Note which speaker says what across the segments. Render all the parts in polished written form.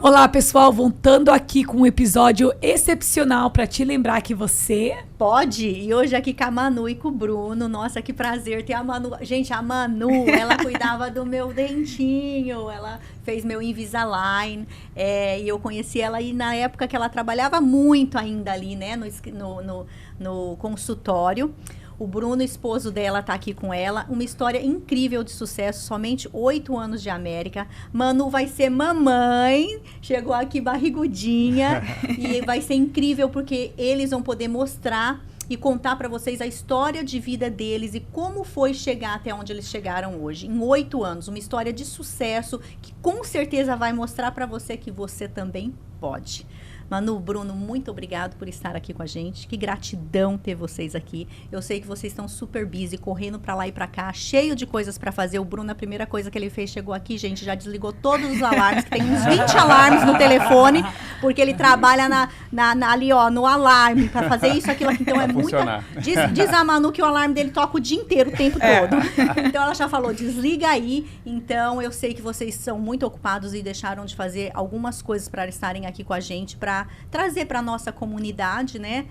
Speaker 1: Olá, pessoal, voltando aqui com um episódio excepcional para te lembrar que você
Speaker 2: pode. E hoje aqui com a Manu e com o Bruno. Nossa, que prazer ter a Manu. Gente, a Manu, ela cuidava do meu dentinho, ela fez meu Invisalign, e eu conheci ela aí na época que ela trabalhava muito ainda ali, né, no consultório. O Bruno, esposo dela, tá aqui com ela. Uma história incrível de sucesso, somente 8 anos de América. Manu vai ser mamãe, chegou aqui barrigudinha. E vai ser incrível porque eles vão poder mostrar e contar para vocês a história de vida deles e como foi chegar até onde eles chegaram hoje. Em 8 anos, uma história de sucesso que com certeza vai mostrar para você que você também pode. Manu, Bruno, muito obrigado por estar aqui com a gente. Que gratidão ter vocês aqui. Eu sei que vocês estão super busy, correndo pra lá e pra cá, cheio de coisas pra fazer. O Bruno, a primeira coisa que ele fez, chegou aqui, gente, já desligou todos os alarmes, que tem uns 20 alarmes no telefone, porque ele trabalha ali, ó, no alarme, pra fazer isso, aquilo aqui. Então é muito. Diz a Manu que o alarme dele toca o dia inteiro, o tempo todo. Então ela já falou, desliga aí. Então eu sei que vocês são muito ocupados e deixaram de fazer algumas coisas para estarem aqui com a gente, para trazer para nossa comunidade, né,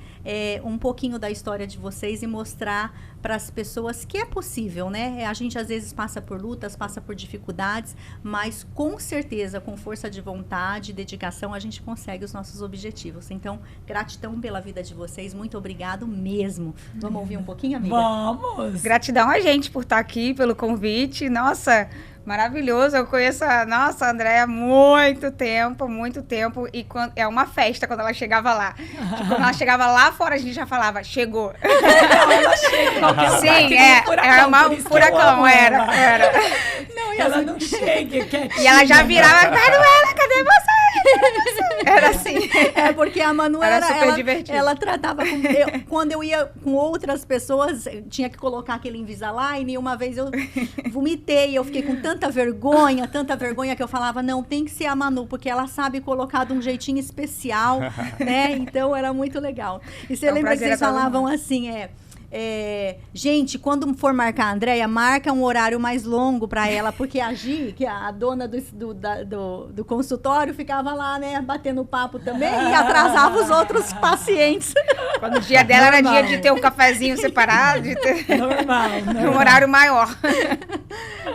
Speaker 2: um pouquinho da história de vocês e mostrar para as pessoas que é possível, né? A gente às vezes passa por lutas, passa por dificuldades, mas com certeza, com força de vontade, dedicação, a gente consegue os nossos objetivos. Então, gratidão pela vida de vocês, muito obrigado mesmo. Vamos ouvir um pouquinho, amiga?
Speaker 3: Vamos! Gratidão a gente por estar aqui, pelo convite. Nossa, maravilhoso. Eu conheço a Andréia há muito tempo. E é uma festa quando ela chegava lá. Tipo, quando ela chegava lá fora, a gente já falava, chegou.
Speaker 1: Ela chega.
Speaker 3: Sim, era um furacão, era.
Speaker 1: Não, e ela não chega, quietinha.
Speaker 3: E ela já virava, Manuela, cadê você? Era assim.
Speaker 2: Porque a Manu
Speaker 3: era super divertida.
Speaker 2: Ela tratava quando eu ia com outras pessoas, tinha que colocar aquele Invisalign, e uma vez eu vomitei, eu fiquei com tanta vergonha que eu falava, não, tem que ser a Manu, porque ela sabe colocar de um jeitinho especial, né? Então era muito legal. E você lembra que vocês falavam assim, gente, quando for marcar a Andréia, marca um horário mais longo para ela, porque a Gi, que é a dona do consultório, ficava lá, né, batendo papo também e atrasava os outros pacientes.
Speaker 3: Quando o dia dela era dia de ter um cafezinho separado, de ter um horário maior.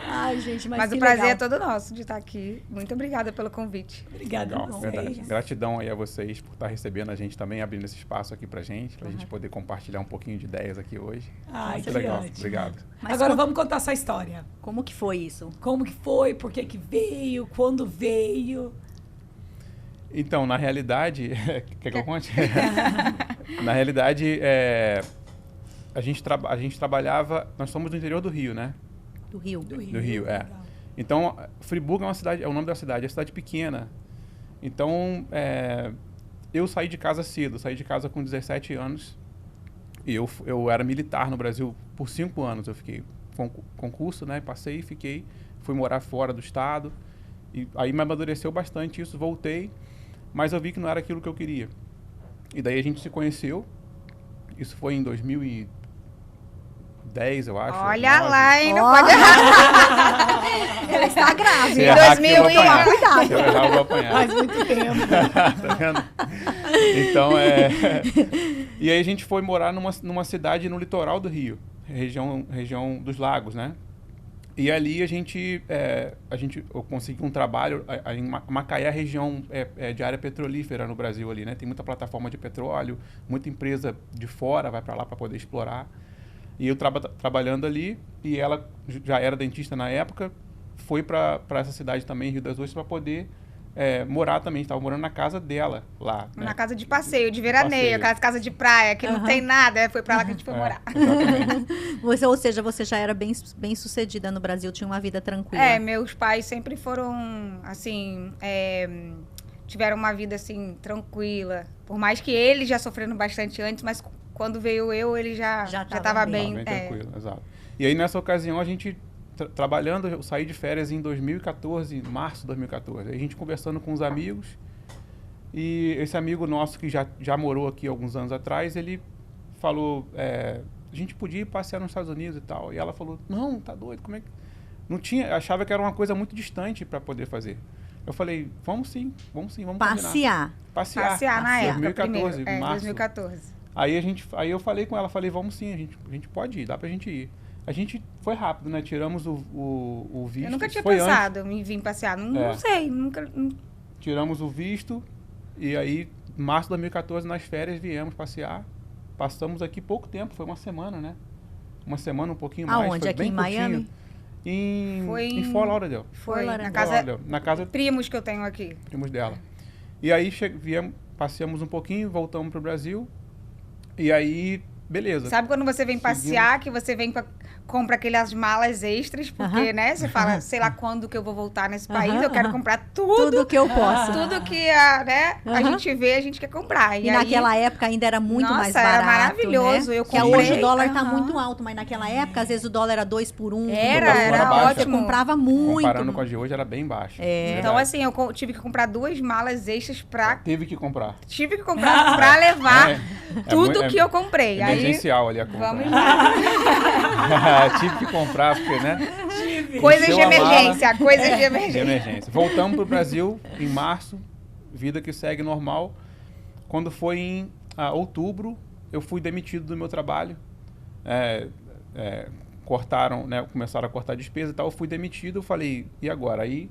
Speaker 2: Ai, gente, mas
Speaker 3: o prazer é todo nosso de estar aqui. Muito obrigada pelo convite.
Speaker 1: Obrigada a vocês.
Speaker 4: Gratidão aí a vocês por estar recebendo a gente também, abrindo esse espaço aqui pra gente poder compartilhar um pouquinho de ideias aqui hoje.
Speaker 1: Ai, que
Speaker 4: legal.
Speaker 1: ótimo.
Speaker 4: Obrigado.
Speaker 1: Mas agora vamos contar essa história.
Speaker 2: Como que foi isso?
Speaker 1: Como que foi? Por que veio? Quando veio?
Speaker 4: Então, na realidade... Quer que eu conte? Na realidade, a gente trabalhava... Nós somos do interior do Rio, né?
Speaker 2: Do Rio.
Speaker 4: Do Rio, Então, Friburgo é uma cidade, é o nome da cidade, é uma cidade pequena. Então, eu saí de casa cedo, saí de casa com 17 anos. E eu era militar no Brasil por 5 anos. Eu fiquei com concurso, né? Passei, fui morar fora do estado. E aí me amadureceu bastante isso, voltei. Mas eu vi que não era aquilo que eu queria. E daí a gente se conheceu. Isso foi em 2010, eu acho.
Speaker 3: Olha lá, hein? Não pode errar.
Speaker 2: Ela está grávida.
Speaker 3: Em 2001,
Speaker 2: cuidado.
Speaker 4: Se eu errar, eu vou apanhar.
Speaker 1: Faz muito tempo.
Speaker 4: Tá vendo? Então, E aí a gente foi morar numa cidade no litoral do Rio, região dos lagos, né? E ali eu consegui um trabalho em Macaé, a região de área petrolífera no Brasil ali, né? Tem muita plataforma de petróleo, muita empresa de fora vai para lá para poder explorar. E eu trabalhando ali, e ela já era dentista na época, foi para essa cidade também, Rio das Ostras, para poder morar também. Estava morando na casa dela lá.
Speaker 3: Na
Speaker 4: né?
Speaker 3: casa de passeio, de veraneio, aquelas casas de praia que não tem nada. Foi para lá que a gente foi morar.
Speaker 4: Exatamente.
Speaker 2: Ou seja, você já era bem sucedida no Brasil, tinha uma vida tranquila.
Speaker 3: Meus pais sempre foram, assim, tiveram uma vida, assim, tranquila. Por mais que eles já sofreram bastante antes, mas quando veio ele já estava bem
Speaker 4: tranquilo, exato. E aí, nessa ocasião, a gente... trabalhando, eu saí de férias em 2014, março de 2014. Aí a gente conversando com os amigos, e esse amigo nosso que já morou aqui alguns anos atrás, ele falou, a gente podia ir passear nos Estados Unidos e tal. E ela falou, não, tá doido, como é que... Não tinha, achava que era uma coisa muito distante para poder fazer. Eu falei, vamos sim, vamos combinar.
Speaker 2: Passear.
Speaker 3: Passear na época,
Speaker 4: 2014,
Speaker 3: primeiro.
Speaker 4: março.
Speaker 3: 2014.
Speaker 4: Aí eu falei com ela, falei, vamos sim, a gente pode ir, dá pra gente ir. A gente foi rápido, né? Tiramos o visto.
Speaker 3: Eu nunca tinha
Speaker 4: foi
Speaker 3: pensado em vir passear. Não sei, nunca...
Speaker 4: Tiramos o visto e aí, em março de 2014, nas férias, viemos passear. Passamos aqui pouco tempo, foi uma semana, né? Uma semana, um pouquinho mais.
Speaker 2: Aonde?
Speaker 4: Foi
Speaker 2: Aqui
Speaker 4: bem
Speaker 2: em Miami?
Speaker 4: Em Fort Lauderdale.
Speaker 3: Foi
Speaker 2: Fort
Speaker 3: na
Speaker 4: Na casa
Speaker 3: primos que eu tenho aqui.
Speaker 4: primos dela. E aí, viemos, passeamos um pouquinho, voltamos pro Brasil. E aí, beleza.
Speaker 3: Sabe quando você vem passear, que você vem compra aquelas malas extras, porque, né, você fala, sei lá quando que eu vou voltar nesse país, eu quero comprar
Speaker 2: Tudo que eu posso.
Speaker 3: tudo que a gente vê, a gente quer comprar.
Speaker 2: E
Speaker 3: aí,
Speaker 2: naquela época ainda era muito
Speaker 3: nossa,
Speaker 2: mais barato,
Speaker 3: era maravilhoso.
Speaker 2: né?
Speaker 3: Eu
Speaker 2: Que
Speaker 3: comprei.
Speaker 2: hoje o dólar tá muito alto, mas naquela época, às vezes o dólar era 2 por 1.
Speaker 3: Era
Speaker 4: baixo.
Speaker 2: Você comprava muito.
Speaker 4: Comparando com a de hoje, era bem baixo.
Speaker 3: Então, assim, eu tive que comprar 2 malas extras
Speaker 4: Teve que comprar.
Speaker 3: Tive que comprar pra levar tudo que eu comprei.
Speaker 4: Emergencial ali a compra.
Speaker 3: Vamos embora.
Speaker 4: Tive que comprar, porque, né?
Speaker 3: Coisas
Speaker 4: Encheu
Speaker 3: de
Speaker 4: a mala.
Speaker 3: emergência, coisas de
Speaker 4: De
Speaker 3: emergência.
Speaker 4: emergência. Voltamos pro Brasil em março, vida que segue normal. Quando foi em outubro, eu fui demitido do meu trabalho. Cortaram, né? Começaram a cortar despesa e tal. Eu fui demitido, eu falei, e agora? Aí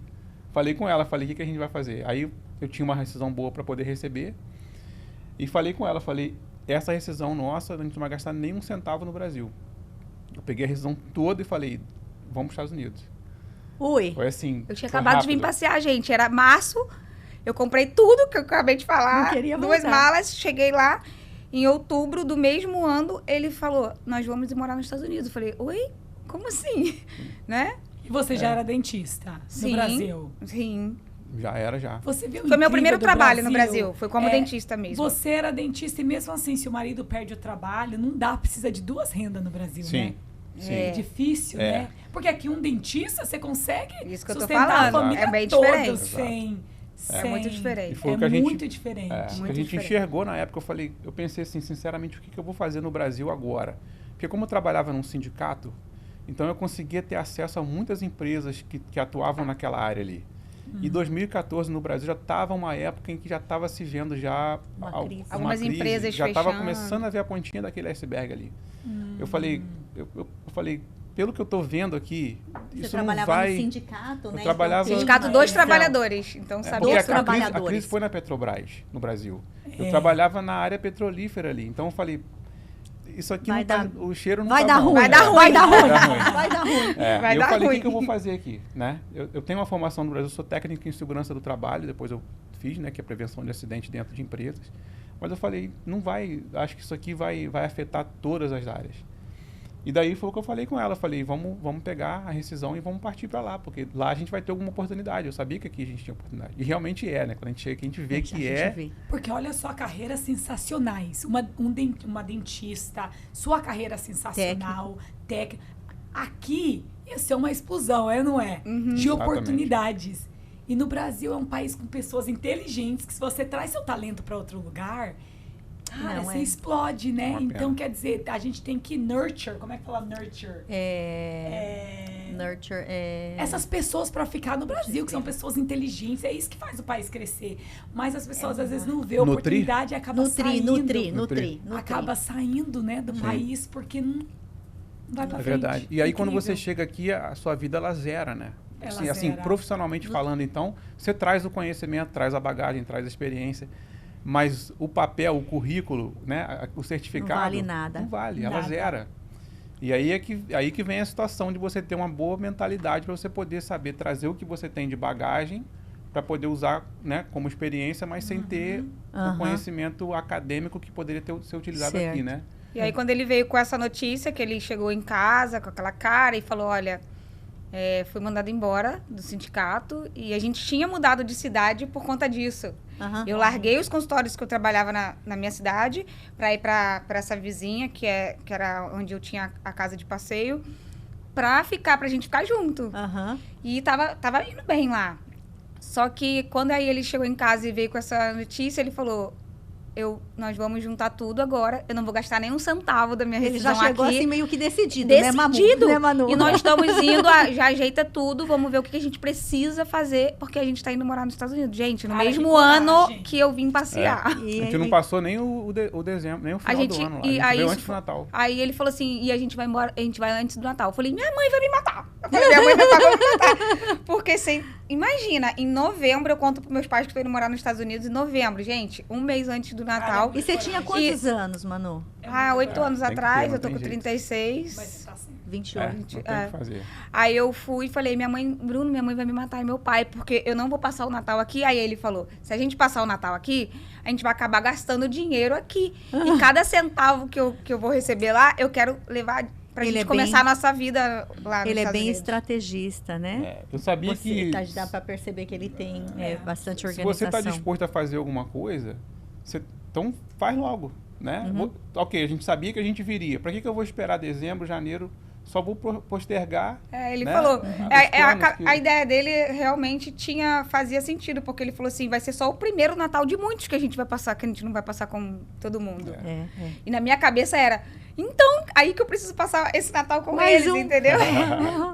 Speaker 4: falei com ela, falei, o que a gente vai fazer? Aí eu tinha uma rescisão boa para poder receber. E falei com ela, falei, essa rescisão nossa, a gente não vai gastar nem um centavo no Brasil. Eu peguei a rescisão toda e falei, vamos para os Estados Unidos.
Speaker 2: Ui.
Speaker 4: Foi assim.
Speaker 3: Eu tinha
Speaker 4: foi
Speaker 3: acabado de vir
Speaker 4: rápido.
Speaker 3: passear, gente. Era março, eu comprei tudo que eu acabei de falar.
Speaker 2: Não queria
Speaker 3: 2
Speaker 2: voltar.
Speaker 3: malas, cheguei lá. Em outubro do mesmo ano, ele falou, nós vamos ir morar nos Estados Unidos. Eu falei, oi? Como assim? Né?
Speaker 1: E você já era dentista
Speaker 3: Sim.
Speaker 1: no Brasil?
Speaker 3: Sim.
Speaker 4: Já era, já.
Speaker 1: Você viu o
Speaker 3: Foi meu
Speaker 1: incrível
Speaker 3: primeiro
Speaker 1: do
Speaker 3: trabalho no Brasil. Foi como dentista mesmo.
Speaker 1: Você era dentista e mesmo assim, se o marido perde o trabalho, não dá, precisa de 2 rendas no Brasil,
Speaker 4: Sim.
Speaker 1: né?
Speaker 4: Sim.
Speaker 1: É difícil,
Speaker 4: É.
Speaker 1: né? Porque aqui um dentista, você consegue
Speaker 3: Isso que eu tô
Speaker 1: sustentar
Speaker 3: falando.
Speaker 1: a família
Speaker 3: É bem
Speaker 1: toda
Speaker 3: diferente.
Speaker 1: sem...
Speaker 3: É muito diferente.
Speaker 4: E foi
Speaker 1: É
Speaker 4: o que a gente,
Speaker 1: muito diferente.
Speaker 4: o que a
Speaker 3: Muito
Speaker 4: gente
Speaker 3: diferente.
Speaker 4: enxergou na época. Eu pensei assim, sinceramente, o que eu vou fazer no Brasil agora? Porque como eu trabalhava num sindicato, então eu conseguia ter acesso a muitas empresas que atuavam naquela área ali. E 2014 no Brasil já estava uma época em que já estava se vendo já
Speaker 3: Algumas empresas
Speaker 4: já estava
Speaker 3: fechando.
Speaker 4: começando a ver a pontinha daquele iceberg ali. Eu falei, eu falei, pelo que eu estou vendo aqui,
Speaker 2: Você
Speaker 4: isso não
Speaker 2: trabalhava
Speaker 4: vai...
Speaker 2: no sindicato,
Speaker 4: Eu
Speaker 2: né?
Speaker 4: trabalhava-
Speaker 2: Então,
Speaker 3: Sindicato
Speaker 2: tinha
Speaker 3: dos
Speaker 2: uma
Speaker 3: trabalhadores. Então,
Speaker 4: Porque
Speaker 3: sabia
Speaker 2: Dos
Speaker 4: a crise
Speaker 2: trabalhadores.
Speaker 4: foi na Petrobras, no Brasil. Eu
Speaker 1: É.
Speaker 4: trabalhava na área petrolífera ali. Então eu falei, isso aqui
Speaker 2: Vai
Speaker 4: não tá,
Speaker 2: dar-
Speaker 4: o cheiro não
Speaker 2: Vai
Speaker 4: tá
Speaker 2: dar
Speaker 4: bom.
Speaker 2: ruim.
Speaker 3: Vai dar ruim.
Speaker 2: Vai dar ruim.
Speaker 4: Vai dar ruim.
Speaker 2: Vai dar ruim.
Speaker 3: Vai
Speaker 4: E eu
Speaker 3: dar
Speaker 4: falei, o
Speaker 3: ruim.
Speaker 4: que eu vou fazer aqui? Né? Eu tenho uma formação no Brasil, eu sou técnico em segurança do trabalho, depois eu fiz, né, que é prevenção de acidente dentro de empresas. Mas eu falei, não vai, acho que isso aqui vai afetar todas as áreas. E daí foi o que eu falei com ela, eu falei, vamos pegar a rescisão e vamos partir para lá, porque lá a gente vai ter alguma oportunidade. Eu sabia que aqui a gente tinha oportunidade. E realmente é, né? Quando a gente chega aqui, a gente vê que
Speaker 2: A gente
Speaker 4: é.
Speaker 2: vê.
Speaker 1: Porque olha só, carreiras sensacionais. Uma dentista, sua carreira sensacional, técnica. Aqui ia ser uma explosão, não é? De
Speaker 4: Exatamente.
Speaker 1: oportunidades. E no Brasil é um país com pessoas inteligentes que se você traz seu talento para outro lugar, cara,
Speaker 2: Não,
Speaker 1: você
Speaker 2: é.
Speaker 1: explode, né?
Speaker 4: Uma
Speaker 1: Então,
Speaker 4: pena.
Speaker 1: quer dizer, a gente tem que nurture. Como é que fala nurture?
Speaker 2: Nurture.
Speaker 1: Essas pessoas para ficar no Brasil, que são pessoas inteligentes, é isso que faz o país crescer. Mas as pessoas às vezes não vê a
Speaker 4: Nutrir?
Speaker 1: oportunidade e acaba saindo.
Speaker 2: Nutrir.
Speaker 1: Acaba saindo, né, do país porque não vai pra
Speaker 4: É
Speaker 1: frente.
Speaker 4: verdade. E aí, quando você
Speaker 1: Incrível.
Speaker 4: chega aqui, a sua vida, ela zera, né?
Speaker 1: Ela
Speaker 4: Assim,
Speaker 1: zera.
Speaker 4: profissionalmente falando, então, você traz o conhecimento, traz a bagagem, traz a experiência, mas o papel, o currículo, né, o certificado...
Speaker 2: Não vale nada.
Speaker 4: Não vale, ela
Speaker 1: Nada.
Speaker 4: zera. E aí aí que vem a situação de você ter uma boa mentalidade para você poder saber trazer o que você tem de bagagem para poder usar, né, como experiência, mas sem ter o
Speaker 2: Aham.
Speaker 4: conhecimento acadêmico que poderia ser utilizado
Speaker 2: Certo.
Speaker 4: aqui, né?
Speaker 3: E aí, quando ele veio com essa notícia, que ele chegou em casa com aquela cara e falou, olha, fui mandado embora do sindicato e a gente tinha mudado de cidade por conta disso.
Speaker 2: Aham.
Speaker 3: Eu larguei os consultórios que eu trabalhava na minha cidade para ir para essa vizinha, que era onde eu tinha a casa de passeio, pra gente ficar junto.
Speaker 2: Aham.
Speaker 3: E tava indo bem lá. Só que quando aí ele chegou em casa e veio com essa notícia, ele falou, nós vamos juntar tudo agora, eu não vou gastar nenhum centavo da minha rescisão aqui.
Speaker 2: Ele já chegou assim meio que decidido,
Speaker 3: né,
Speaker 2: Manu?
Speaker 3: E nós estamos indo, já ajeita tudo, vamos ver o que a gente precisa fazer, porque a gente tá indo morar nos Estados Unidos. Gente, no mesmo ano que eu vim passear.
Speaker 4: A gente não passou nem o dezembro, nem o final do ano lá. A gente veio antes do Natal.
Speaker 3: Aí ele falou assim, e a gente vai embora, a gente vai antes do Natal. Eu falei, minha mãe vai me matar. Eu falei, minha mãe vai me matar. Porque imagina, em novembro, eu conto pros meus pais que eu tô indo morar nos Estados Unidos em novembro, gente, um mês antes do Natal.
Speaker 2: E você tinha quantos anos, Manu?
Speaker 3: 8 anos atrás, eu tô com
Speaker 4: jeito.
Speaker 3: 36.
Speaker 1: Vai ser assim.
Speaker 2: 28.
Speaker 4: Não tem o que fazer.
Speaker 3: Aí eu fui e falei, Bruno, minha mãe vai me matar e meu pai, porque eu não vou passar o Natal aqui. Aí ele falou, se a gente passar o Natal aqui, a gente vai acabar gastando dinheiro aqui. E cada centavo que eu vou receber lá, eu quero levar pra gente começar a nossa vida lá nos
Speaker 2: Ele é
Speaker 3: Estados
Speaker 2: bem
Speaker 3: Unidos.
Speaker 2: estrategista, né?
Speaker 4: Eu sabia que...
Speaker 2: Dá pra perceber que ele tem bastante
Speaker 4: Se
Speaker 2: organização.
Speaker 4: você tá disposto a fazer alguma coisa, então faz logo, né? Ok, a gente sabia que a gente viria. Pra que eu vou esperar dezembro, janeiro? Só vou postergar.
Speaker 3: Ele
Speaker 4: né?
Speaker 3: falou. A ideia dele realmente fazia sentido, porque ele falou assim: vai ser só o primeiro Natal de muitos que a gente vai passar, que a gente não vai passar com todo mundo. E na minha cabeça era. Então, aí que eu preciso passar esse Natal com eles, entendeu?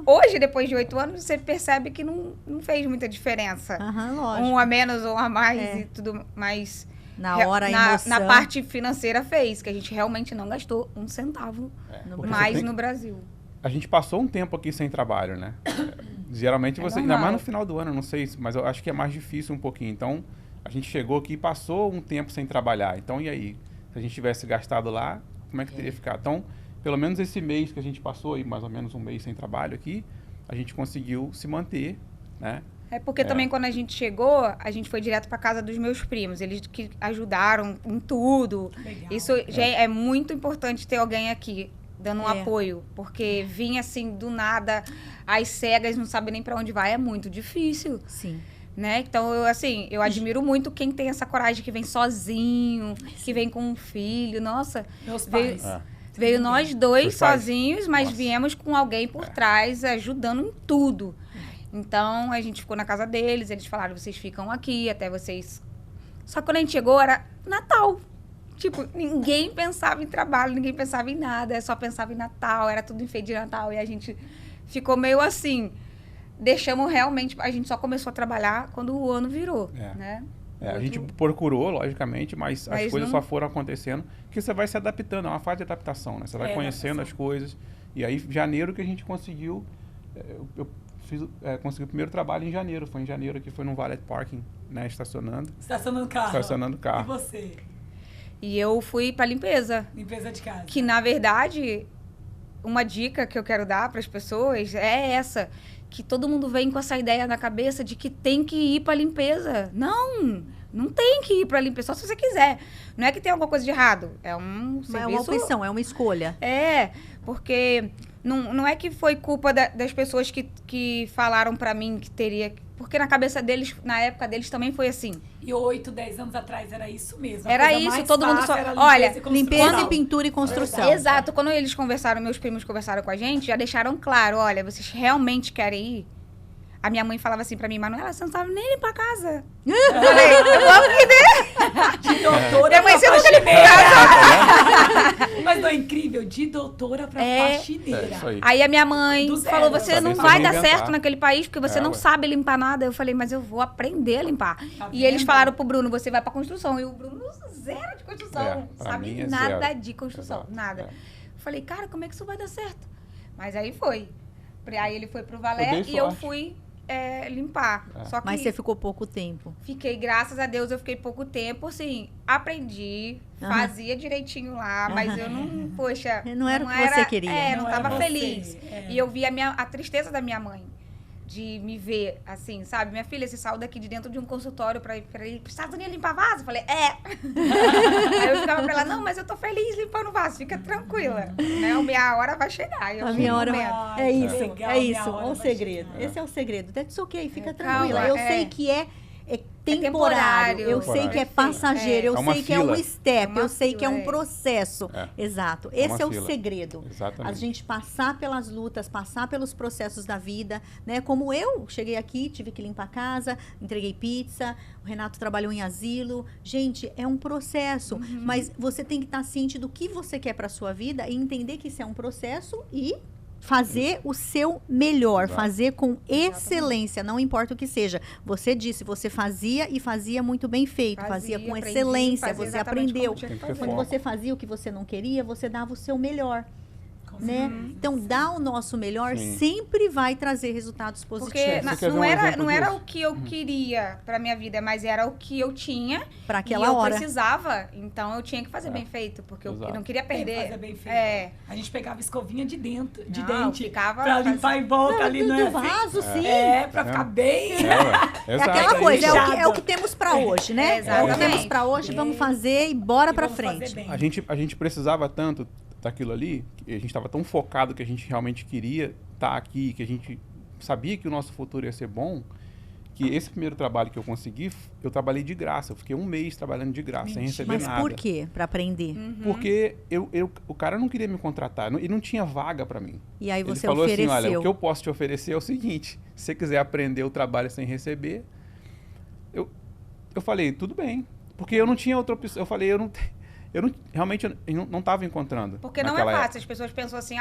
Speaker 3: Hoje, depois de 8 anos, você percebe que não fez muita diferença.
Speaker 2: Lógico.
Speaker 3: Um a menos ou a mais e tudo mais.
Speaker 2: Na hora,
Speaker 3: na parte financeira fez, que a gente realmente não gastou um centavo mais no Brasil.
Speaker 4: A gente passou um tempo aqui sem trabalho, né? Geralmente você, ainda mais no final do ano, não sei, mas eu acho que é mais difícil um pouquinho. Então, a gente chegou aqui e passou um tempo sem trabalhar. Então, e aí? Se a gente tivesse gastado lá, como é que teria ficado? Então, pelo menos esse mês que a gente passou aí, mais ou menos um mês sem trabalho aqui, a gente conseguiu se manter, né?
Speaker 3: Porque também quando a gente chegou, a gente foi direto para casa dos meus primos. Eles que ajudaram em tudo. Legal. Isso é muito importante ter alguém aqui dando um apoio, porque vir assim do nada, às cegas, não sabe nem para onde vai, é muito difícil.
Speaker 2: Sim.
Speaker 3: Né? Então, eu admiro muito quem tem essa coragem, que vem sozinho, que vem com um filho. Nossa,
Speaker 1: meus pais.
Speaker 3: Veio nós dois sozinhos, mas viemos com alguém por trás, ajudando em tudo. Então, a gente ficou na casa deles, eles falaram, vocês ficam aqui até vocês... Só que quando a gente chegou, era Natal. Tipo, ninguém pensava em trabalho, ninguém pensava em nada, só pensava em Natal, era tudo enfeite de Natal. E a gente ficou meio assim, deixamos realmente... A gente só começou a trabalhar quando o ano virou, né?
Speaker 4: A gente procurou, logicamente, mas as coisas só foram acontecendo, que você vai se adaptando, é uma fase de adaptação, né? Você vai conhecendo as coisas. E aí, janeiro que a gente conseguiu... consegui o primeiro trabalho em janeiro. Foi em janeiro que foi no valet parking, né? Estacionando carro. Estacionando carro.
Speaker 1: E você?
Speaker 3: E eu fui pra limpeza.
Speaker 1: Limpeza de casa.
Speaker 3: Que, na verdade, uma dica que eu quero dar para as pessoas é essa. Que todo mundo vem com essa ideia na cabeça de que tem que ir pra limpeza. Não tem que ir pra limpeza, só se você quiser. Não é que tem alguma coisa de errado. É um serviço...
Speaker 2: É uma opção, é uma escolha.
Speaker 3: Porque... Não é que foi culpa das pessoas que falaram pra mim que teria... Porque na cabeça deles, na época deles, também foi assim.
Speaker 1: E 8, 10 anos atrás era isso mesmo.
Speaker 3: Era isso, todo mundo só... Olha,
Speaker 2: limpeza e pintura e construção.
Speaker 3: Exato. Quando eles conversaram, meus primos conversaram com a gente, já deixaram claro, olha, vocês realmente querem ir? A minha mãe falava assim pra mim, Manuela, você não sabe nem limpar a casa. Eu falei, eu vou aprender.
Speaker 1: De doutora
Speaker 3: minha mãe,
Speaker 1: pra faxineira. Mas não é incrível? De doutora pra faxineira.
Speaker 4: Isso aí.
Speaker 3: Aí a minha mãe falou, você não vai dar
Speaker 4: inventar.
Speaker 3: certo naquele país, porque você não sabe limpar nada. Eu falei, mas eu vou aprender a limpar. E eles falaram pro Bruno, você vai pra construção. E o Bruno, zero de construção. Sabe nada
Speaker 4: zero.
Speaker 3: de construção,
Speaker 4: Exato.
Speaker 3: nada. Eu falei, cara, como é que isso vai dar certo? Mas aí foi. Aí ele foi pro Valé e eu fui... limpar. Só que
Speaker 2: mas você ficou pouco tempo.
Speaker 3: Fiquei, graças a Deus, eu fiquei pouco tempo, assim, aprendi, fazia direitinho lá, mas eu não, poxa...
Speaker 2: Não era o que você queria.
Speaker 3: não tava
Speaker 1: era
Speaker 3: feliz.
Speaker 1: você,
Speaker 3: E eu vi a tristeza da minha mãe, de me ver, assim, sabe? Minha filha, você saiu daqui de dentro de um consultório pra ir para os Estados Unidos limpar vaso? Eu falei, Aí eu ficava pra ela, não, mas eu tô feliz limpando vaso, fica tranquila. Né? A minha hora vai chegar.
Speaker 2: A minha hora é isso,
Speaker 1: legal,
Speaker 2: é isso,
Speaker 1: minha hora
Speaker 2: o
Speaker 1: vai
Speaker 2: segredo.
Speaker 1: chegar.
Speaker 2: Esse é o segredo. That's ok, fica
Speaker 3: Calma,
Speaker 2: tranquila. Eu sei que é temporário. Eu sei que é passageiro, eu
Speaker 4: É uma
Speaker 2: sei que é um
Speaker 4: fila.
Speaker 2: step,
Speaker 5: É
Speaker 2: eu sei que é
Speaker 5: uma
Speaker 2: um processo.
Speaker 4: É.
Speaker 2: Exato.
Speaker 4: É uma
Speaker 2: Esse é o
Speaker 4: fila.
Speaker 2: segredo.
Speaker 4: Exatamente.
Speaker 2: A gente passar pelas lutas, passar pelos processos da vida, né? Como eu cheguei aqui, tive que limpar a casa, entreguei pizza, o Renato trabalhou em asilo. Gente, é um processo, mas você tem que estar ciente do que você quer para sua vida e entender que isso é um processo e fazer o seu melhor,
Speaker 4: Exato.
Speaker 2: fazer com excelência, não importa o que seja. Você disse, você fazia e fazia muito bem feito, fazia com
Speaker 5: aprendi,
Speaker 2: excelência,
Speaker 5: fazia
Speaker 2: você
Speaker 5: exatamente
Speaker 2: aprendeu.
Speaker 5: como tinha que
Speaker 4: Tem que ter
Speaker 5: fazer.
Speaker 2: Quando
Speaker 4: foco.
Speaker 2: você fazia o que você não queria, você dava o seu melhor,
Speaker 1: Com
Speaker 2: né?
Speaker 1: certeza.
Speaker 2: Então, dar o nosso melhor
Speaker 4: Sim.
Speaker 2: sempre vai trazer resultados
Speaker 5: Porque
Speaker 2: positivos
Speaker 5: na-
Speaker 4: Você quer ver
Speaker 5: não
Speaker 4: um
Speaker 5: era,
Speaker 4: exemplo
Speaker 5: não era
Speaker 4: disso?
Speaker 5: o que eu queria pra minha vida, mas era o que eu tinha
Speaker 2: para
Speaker 5: e
Speaker 2: aquela
Speaker 5: eu
Speaker 2: hora.
Speaker 5: precisava. Então eu tinha que fazer
Speaker 4: É.
Speaker 5: bem feito, porque eu
Speaker 4: Exato.
Speaker 5: não queria
Speaker 1: Tem que
Speaker 5: perder.
Speaker 1: fazer bem feito.
Speaker 5: É.
Speaker 1: A gente pegava escovinha de dentro, de
Speaker 5: Não,
Speaker 1: dente,
Speaker 5: ficava
Speaker 1: pra
Speaker 5: fazendo-
Speaker 1: limpar em volta ali,
Speaker 2: do,
Speaker 1: né?
Speaker 2: do vaso, sim.
Speaker 1: É, pra
Speaker 4: É.
Speaker 1: ficar bem.
Speaker 4: É, ué.
Speaker 2: É
Speaker 4: Exato,
Speaker 2: aquela coisa,
Speaker 4: isso.
Speaker 2: é o que temos para hoje, né?
Speaker 5: É,
Speaker 2: É o que
Speaker 5: exatamente.
Speaker 2: temos para hoje, vamos fazer e bora para frente.
Speaker 4: A gente precisava tanto daquilo ali, que a gente estava tão focado que a gente realmente queria estar aqui, que a gente sabia que o nosso futuro ia ser bom, que esse primeiro trabalho que eu consegui, eu trabalhei de graça. Eu fiquei um mês trabalhando de graça, sem
Speaker 1: Mentira.
Speaker 4: receber
Speaker 2: Mas
Speaker 4: nada.
Speaker 2: por quê? Para aprender.
Speaker 4: Porque o cara não queria me contratar, e não tinha vaga para mim.
Speaker 2: E aí
Speaker 4: Ele
Speaker 2: você
Speaker 4: falou
Speaker 2: ofereceu.
Speaker 4: assim, olha, o que eu posso te oferecer é o seguinte, se você quiser aprender o trabalho sem receber, eu falei, tudo bem. Porque eu não tinha outra opção. Eu falei, realmente eu não estava encontrando.
Speaker 5: Porque não é
Speaker 4: naquela
Speaker 5: fácil.
Speaker 4: época.
Speaker 5: As pessoas pensam assim,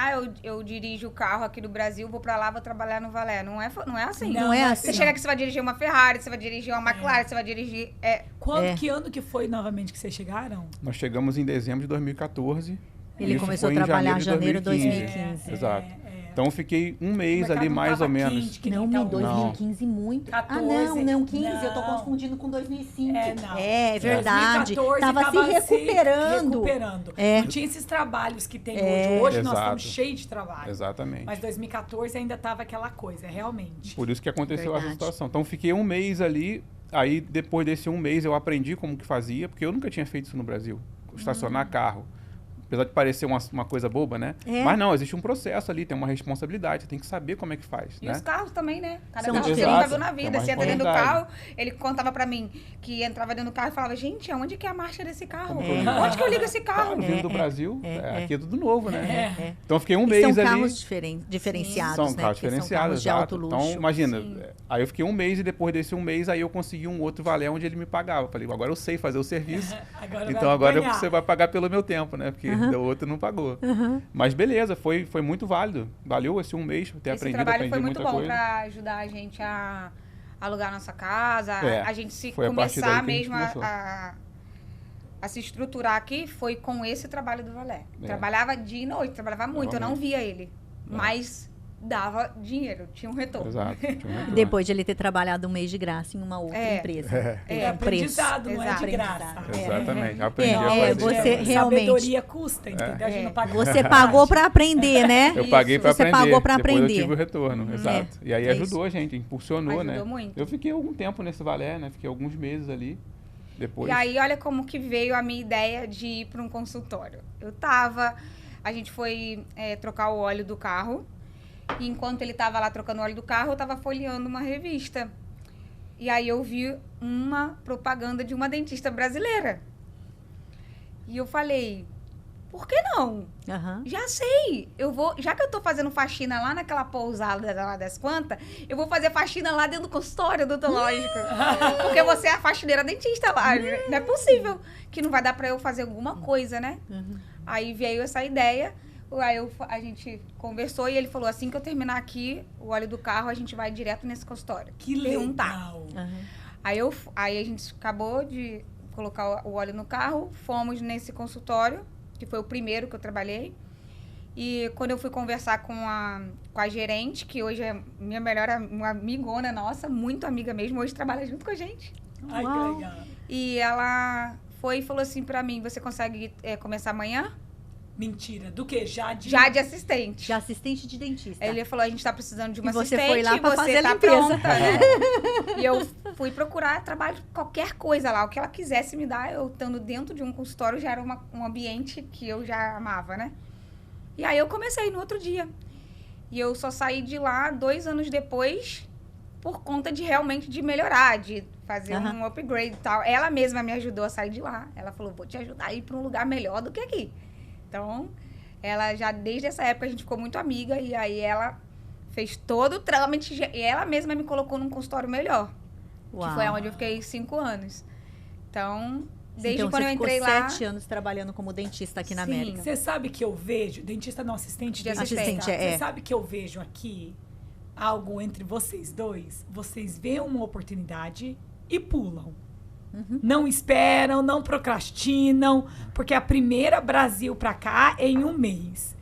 Speaker 5: eu dirijo o carro aqui do Brasil, vou pra lá, vou trabalhar no Valé. Não é assim.
Speaker 2: Não é assim.
Speaker 5: Você chega aqui, você vai dirigir uma Ferrari, você vai dirigir uma McLaren, você vai dirigir...
Speaker 1: Que ano que foi novamente que vocês chegaram?
Speaker 4: Nós chegamos em dezembro de 2014.
Speaker 2: Ele
Speaker 4: Isso
Speaker 2: começou a
Speaker 4: foi em
Speaker 2: trabalhar em
Speaker 4: janeiro
Speaker 2: janeiro de 2015.
Speaker 4: Exato. Então eu fiquei um mês
Speaker 1: O mercado
Speaker 4: ali,
Speaker 1: não
Speaker 4: mais
Speaker 1: tava
Speaker 4: ou menos.
Speaker 1: quente, que nem
Speaker 2: Não,
Speaker 1: tá
Speaker 2: em
Speaker 1: hoje.
Speaker 2: 2015 muito.
Speaker 1: 14,
Speaker 2: não, 15, eu tô
Speaker 1: não.
Speaker 2: confundindo com 2005.
Speaker 1: É, não.
Speaker 2: É verdade.
Speaker 1: 2014
Speaker 2: Tava se recuperando.
Speaker 1: É. Não tinha esses trabalhos que tem hoje. Hoje nós
Speaker 4: Exato.
Speaker 1: estamos cheios de trabalho.
Speaker 4: Exatamente.
Speaker 1: Mas 2014 ainda tava aquela coisa, realmente.
Speaker 4: Por isso que aconteceu essa
Speaker 2: Verdade.
Speaker 4: situação. Então fiquei um mês ali, aí depois desse um mês eu aprendi como que fazia, porque eu nunca tinha feito isso no Brasil. Estacionar carro. Apesar de parecer uma coisa boba, né?
Speaker 2: É.
Speaker 4: Mas não, existe um processo ali, tem uma responsabilidade, você tem que saber como é que faz,
Speaker 5: E
Speaker 4: né?
Speaker 5: os carros também, né? Cada
Speaker 2: São
Speaker 5: carro que você
Speaker 2: diferentes.
Speaker 5: nunca viu na
Speaker 4: Tem
Speaker 5: vida.
Speaker 4: uma
Speaker 5: Você entra dentro do carro,
Speaker 4: responsabilidade.
Speaker 5: ele contava pra mim que entrava dentro do carro e falava, gente, aonde que é a marcha desse carro?
Speaker 4: Como que eu ligo?
Speaker 5: Onde que eu ligo esse carro?
Speaker 4: Claro, vindo do Brasil, aqui é tudo novo, né? Então eu fiquei um
Speaker 2: E
Speaker 4: mês
Speaker 2: são
Speaker 4: ali.
Speaker 2: carros diferenciados,
Speaker 4: São
Speaker 2: né?
Speaker 4: carros
Speaker 2: Porque
Speaker 4: diferenciados,
Speaker 2: são carros de
Speaker 4: exato.
Speaker 2: alto luxo.
Speaker 4: Então, imagina,
Speaker 5: Sim.
Speaker 4: aí eu fiquei um mês e depois desse um mês, aí eu consegui um outro valé onde ele me pagava. Falei, agora eu sei fazer o serviço, então agora
Speaker 1: ganhar.
Speaker 4: você vai pagar pelo meu tempo, né? Porque o outro não pagou. Mas beleza, foi muito válido. Valeu esse um mês ter
Speaker 5: Esse
Speaker 4: aprendido,
Speaker 5: trabalho
Speaker 4: aprendi
Speaker 5: foi muito
Speaker 4: muita
Speaker 5: bom
Speaker 4: coisa.
Speaker 5: pra ajudar a gente a alugar nossa casa,
Speaker 4: É,
Speaker 5: a gente se
Speaker 4: foi a partir
Speaker 5: começar
Speaker 4: daí que a gente
Speaker 5: mesmo
Speaker 4: começou.
Speaker 5: a se estruturar aqui, foi com esse trabalho do Valé.
Speaker 4: É.
Speaker 5: Trabalhava dia e noite, trabalhava muito, eu não
Speaker 4: muito.
Speaker 5: via ele, mas dava dinheiro, tinha um retorno.
Speaker 4: Exato. tinha um retorno.
Speaker 2: Depois de ele ter trabalhado um mês de graça em uma outra
Speaker 5: É.
Speaker 2: empresa.
Speaker 1: É
Speaker 2: um preço.
Speaker 1: aprendizado, não é de
Speaker 5: Exato.
Speaker 1: graça.
Speaker 4: Exatamente. Aprendi a
Speaker 2: É,
Speaker 4: fazer.
Speaker 2: você realmente-
Speaker 1: Sabedoria custa, entendeu? A gente não paga
Speaker 2: Você pagou para aprender, né?
Speaker 4: Eu paguei para
Speaker 2: Você
Speaker 4: aprender.
Speaker 2: pagou para
Speaker 4: depois
Speaker 2: aprender.
Speaker 4: eu tive o retorno, exato. E aí
Speaker 2: é
Speaker 4: ajudou a gente, impulsionou,
Speaker 5: Ajudou
Speaker 4: né?
Speaker 5: muito.
Speaker 4: Eu fiquei algum tempo nesse valé, né? Fiquei alguns meses ali. Depois.
Speaker 5: E aí, olha como que veio a minha ideia de ir para um consultório. A gente foi trocar o óleo do carro, e enquanto ele estava lá trocando o óleo do carro, eu estava folheando uma revista. E aí eu vi uma propaganda de uma dentista brasileira. E eu falei, por que não?
Speaker 2: Aham.
Speaker 5: Já sei, já que eu tô fazendo faxina lá naquela pousada lá das Quantas, eu vou fazer faxina lá dentro do consultório odontológico. Porque você é a faxineira dentista lá, não é possível que não vai dar pra eu fazer alguma coisa, né? Aí veio essa ideia, aí a gente conversou e ele falou, assim que eu terminar aqui o óleo do carro, a gente vai direto nesse consultório.
Speaker 1: Que
Speaker 5: Perguntar.
Speaker 1: legal.
Speaker 5: Aí a gente acabou de colocar o óleo no carro, fomos nesse consultório, que foi o primeiro que eu trabalhei. E quando eu fui conversar com a gerente, que hoje é minha uma amigona nossa, muito amiga mesmo, hoje trabalha junto com a gente.
Speaker 1: Ai, que
Speaker 2: Uau.
Speaker 1: legal.
Speaker 5: E ela foi e falou assim pra mim, você consegue começar amanhã?
Speaker 1: Mentira. Do que? Já de
Speaker 5: assistente.
Speaker 2: De assistente de dentista.
Speaker 5: Aí ele falou, a gente tá precisando de uma
Speaker 2: E você
Speaker 5: assistente,
Speaker 2: foi lá pra
Speaker 5: você
Speaker 2: fazer a
Speaker 5: tá
Speaker 2: limpeza.
Speaker 5: pronta, né? E eu fui procurar trabalho, qualquer coisa lá, o que ela quisesse me dar, eu estando dentro de um consultório já era um ambiente que eu já amava, né? E aí eu comecei no outro dia. E eu só saí de lá 2 anos depois, por conta de realmente de melhorar, de fazer um upgrade e tal. Ela mesma me ajudou a sair de lá. Ela falou, vou te ajudar a ir para um lugar melhor do que aqui. Então, ela já, desde essa época, a gente ficou muito amiga. E aí, ela fez todo o trâmite. E ela mesma me colocou num consultório melhor.
Speaker 2: Uau.
Speaker 5: Que foi onde eu fiquei 5 anos. Então, desde
Speaker 2: então,
Speaker 5: quando eu entrei lá...
Speaker 2: você ficou 7 anos trabalhando como dentista aqui na América.
Speaker 1: Você sabe que eu vejo... Dentista não, assistente de
Speaker 2: assistente,
Speaker 1: Você sabe que eu vejo aqui algo entre vocês dois? Vocês veem uma oportunidade e pulam. Não esperam, não procrastinam, porque a primeira Brasil pra cá é em 1 mês.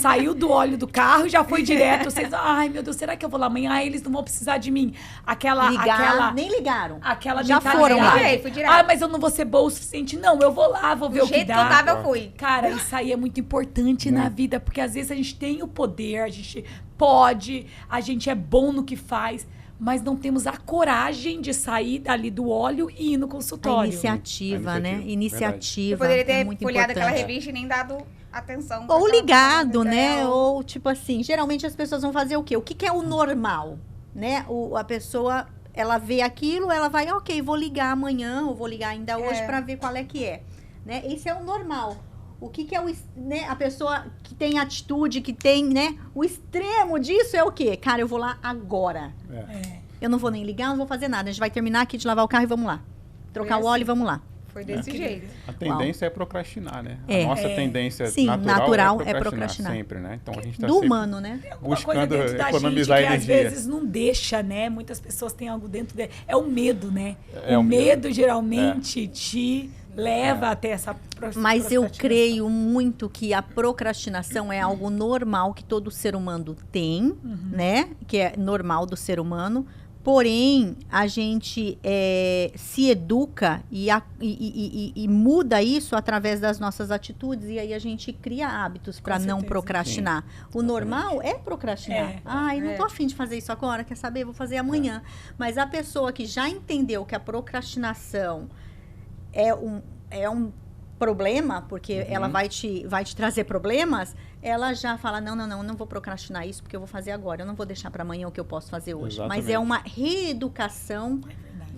Speaker 1: Saiu do óleo do carro, já foi direto. Vocês, ai meu Deus, será que eu vou lá amanhã? Ah, eles não vão precisar de mim.
Speaker 2: Nem ligaram.
Speaker 1: Aquela
Speaker 2: já
Speaker 1: mentalidade.
Speaker 2: foram lá.
Speaker 5: Fui direto.
Speaker 1: Ah, mas eu não vou ser boa o suficiente. Não, eu vou lá, vou ver o que
Speaker 5: jeito
Speaker 1: dá.
Speaker 5: que eu tava, eu fui.
Speaker 1: Cara, isso aí é muito importante na vida, porque às vezes a gente tem o poder, a gente pode, a gente é bom no que faz, mas não temos a coragem de sair dali do óleo e ir no consultório.
Speaker 2: A iniciativa, né? Iniciativa.
Speaker 5: Eu poderia ter
Speaker 2: muito
Speaker 5: folhado aquela
Speaker 2: importante.
Speaker 5: revista e nem dado atenção.
Speaker 2: Ou ligado, né? Ou tipo assim, geralmente as pessoas vão fazer o quê? O que é o normal, né? A pessoa, ela vê aquilo, ela vai, ok, vou ligar amanhã, ou vou ligar ainda hoje pra ver qual é que é, né? Esse é o normal. O que é o, né? A pessoa que tem atitude, que tem, né? O extremo disso é o quê? Cara, eu vou lá agora. Eu não vou nem ligar, não vou fazer nada. A gente vai terminar aqui de lavar o carro e vamos lá. Trocar o óleo e vamos lá.
Speaker 5: Foi desse jeito.
Speaker 4: A tendência é procrastinar, né?
Speaker 2: É.
Speaker 4: A nossa tendência
Speaker 2: Sim,
Speaker 4: natural
Speaker 2: é procrastinar.
Speaker 4: sempre, né? Então a gente tá
Speaker 2: Do
Speaker 4: sempre
Speaker 2: humano, né?
Speaker 4: buscando
Speaker 1: Coisa dentro da
Speaker 4: economizar
Speaker 1: gente que
Speaker 4: energia.
Speaker 1: às vezes não deixa, né? Muitas pessoas têm algo dentro dele. É o medo, né?
Speaker 4: É
Speaker 1: o
Speaker 4: o medo.
Speaker 1: medo geralmente te leva até essa
Speaker 2: Mas eu
Speaker 1: procrastinação.
Speaker 2: creio muito que a procrastinação é algo normal que todo ser humano tem, né? Que é normal do ser humano. Porém, a gente se educa e muda isso através das nossas atitudes. E aí a gente cria hábitos para não
Speaker 1: certeza.
Speaker 2: procrastinar. O normal é procrastinar.
Speaker 1: É.
Speaker 2: Ai, não tô afim de fazer isso agora, quer saber? Vou fazer amanhã. Mas a pessoa que já entendeu que a procrastinação é um problema, porque ela vai te trazer problemas, ela já fala, não vou procrastinar isso, porque eu vou fazer agora, eu não vou deixar para amanhã o que eu posso fazer hoje.
Speaker 4: Exatamente.
Speaker 2: Mas é uma reeducação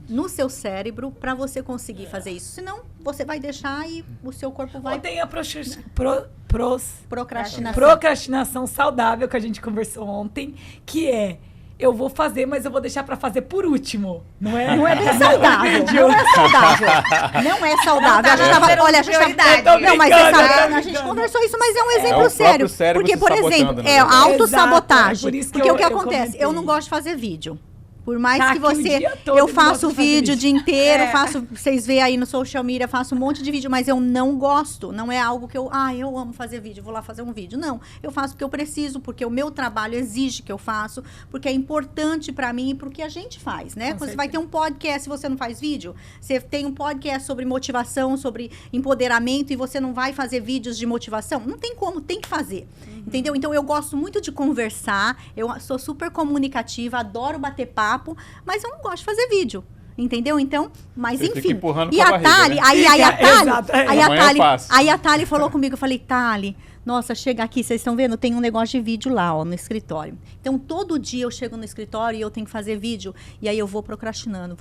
Speaker 2: no seu cérebro para você conseguir fazer isso. Senão, você vai deixar e o seu corpo vai...
Speaker 1: Ou tem a
Speaker 2: Procrastinação.
Speaker 1: procrastinação saudável, que a gente conversou ontem, que é... Eu vou fazer, mas eu vou deixar pra fazer por último. Não é?
Speaker 2: Não é bem saudável. Não é saudável. Não é saudável. A gente tava, olha, a gente tava, não, mas você sabe, a gente conversou isso, mas é um exemplo
Speaker 4: o
Speaker 2: sério.
Speaker 4: próprio cérebro
Speaker 2: Porque,
Speaker 4: se
Speaker 2: por
Speaker 4: sabotando,
Speaker 2: exemplo,
Speaker 4: na
Speaker 2: é
Speaker 4: verdade.
Speaker 2: autossabotagem.
Speaker 1: Exato, é por isso que
Speaker 2: porque o que
Speaker 1: eu
Speaker 2: acontece?
Speaker 1: comentei.
Speaker 2: Eu não gosto de fazer vídeo. Por mais
Speaker 1: Tá
Speaker 2: que
Speaker 1: aqui o
Speaker 2: você...
Speaker 1: dia todo
Speaker 2: Eu
Speaker 1: ele
Speaker 2: faço
Speaker 1: gosta de fazer
Speaker 2: vídeo o
Speaker 1: vídeo.
Speaker 2: dia inteiro, vocês veem aí no social media, faço um monte de vídeo, mas eu não gosto. Não é algo que eu amo fazer vídeo, vou lá fazer um vídeo. Não, eu faço porque eu preciso, porque o meu trabalho exige que eu faço, porque é importante pra mim e porque a gente faz, né? Você vai ter um podcast, se você não faz vídeo, você tem um podcast sobre motivação, sobre empoderamento e você não vai fazer vídeos de motivação? Não tem como, tem que fazer. Entendeu? Então eu gosto muito de conversar, eu sou super comunicativa, adoro bater papo, mas eu não gosto de fazer vídeo. Entendeu? Então, mas
Speaker 4: Você fica
Speaker 2: enfim.
Speaker 4: empurrando
Speaker 2: E
Speaker 4: com a
Speaker 2: a
Speaker 4: barriga,
Speaker 2: Thali,
Speaker 4: né?
Speaker 1: Exato,
Speaker 2: aí a Thali falou comigo, eu falei, Thali, nossa, chega aqui, vocês estão vendo? Tem um negócio de vídeo lá, ó, no escritório. Então, todo dia eu chego no escritório e eu tenho que fazer vídeo, e aí eu vou procrastinando.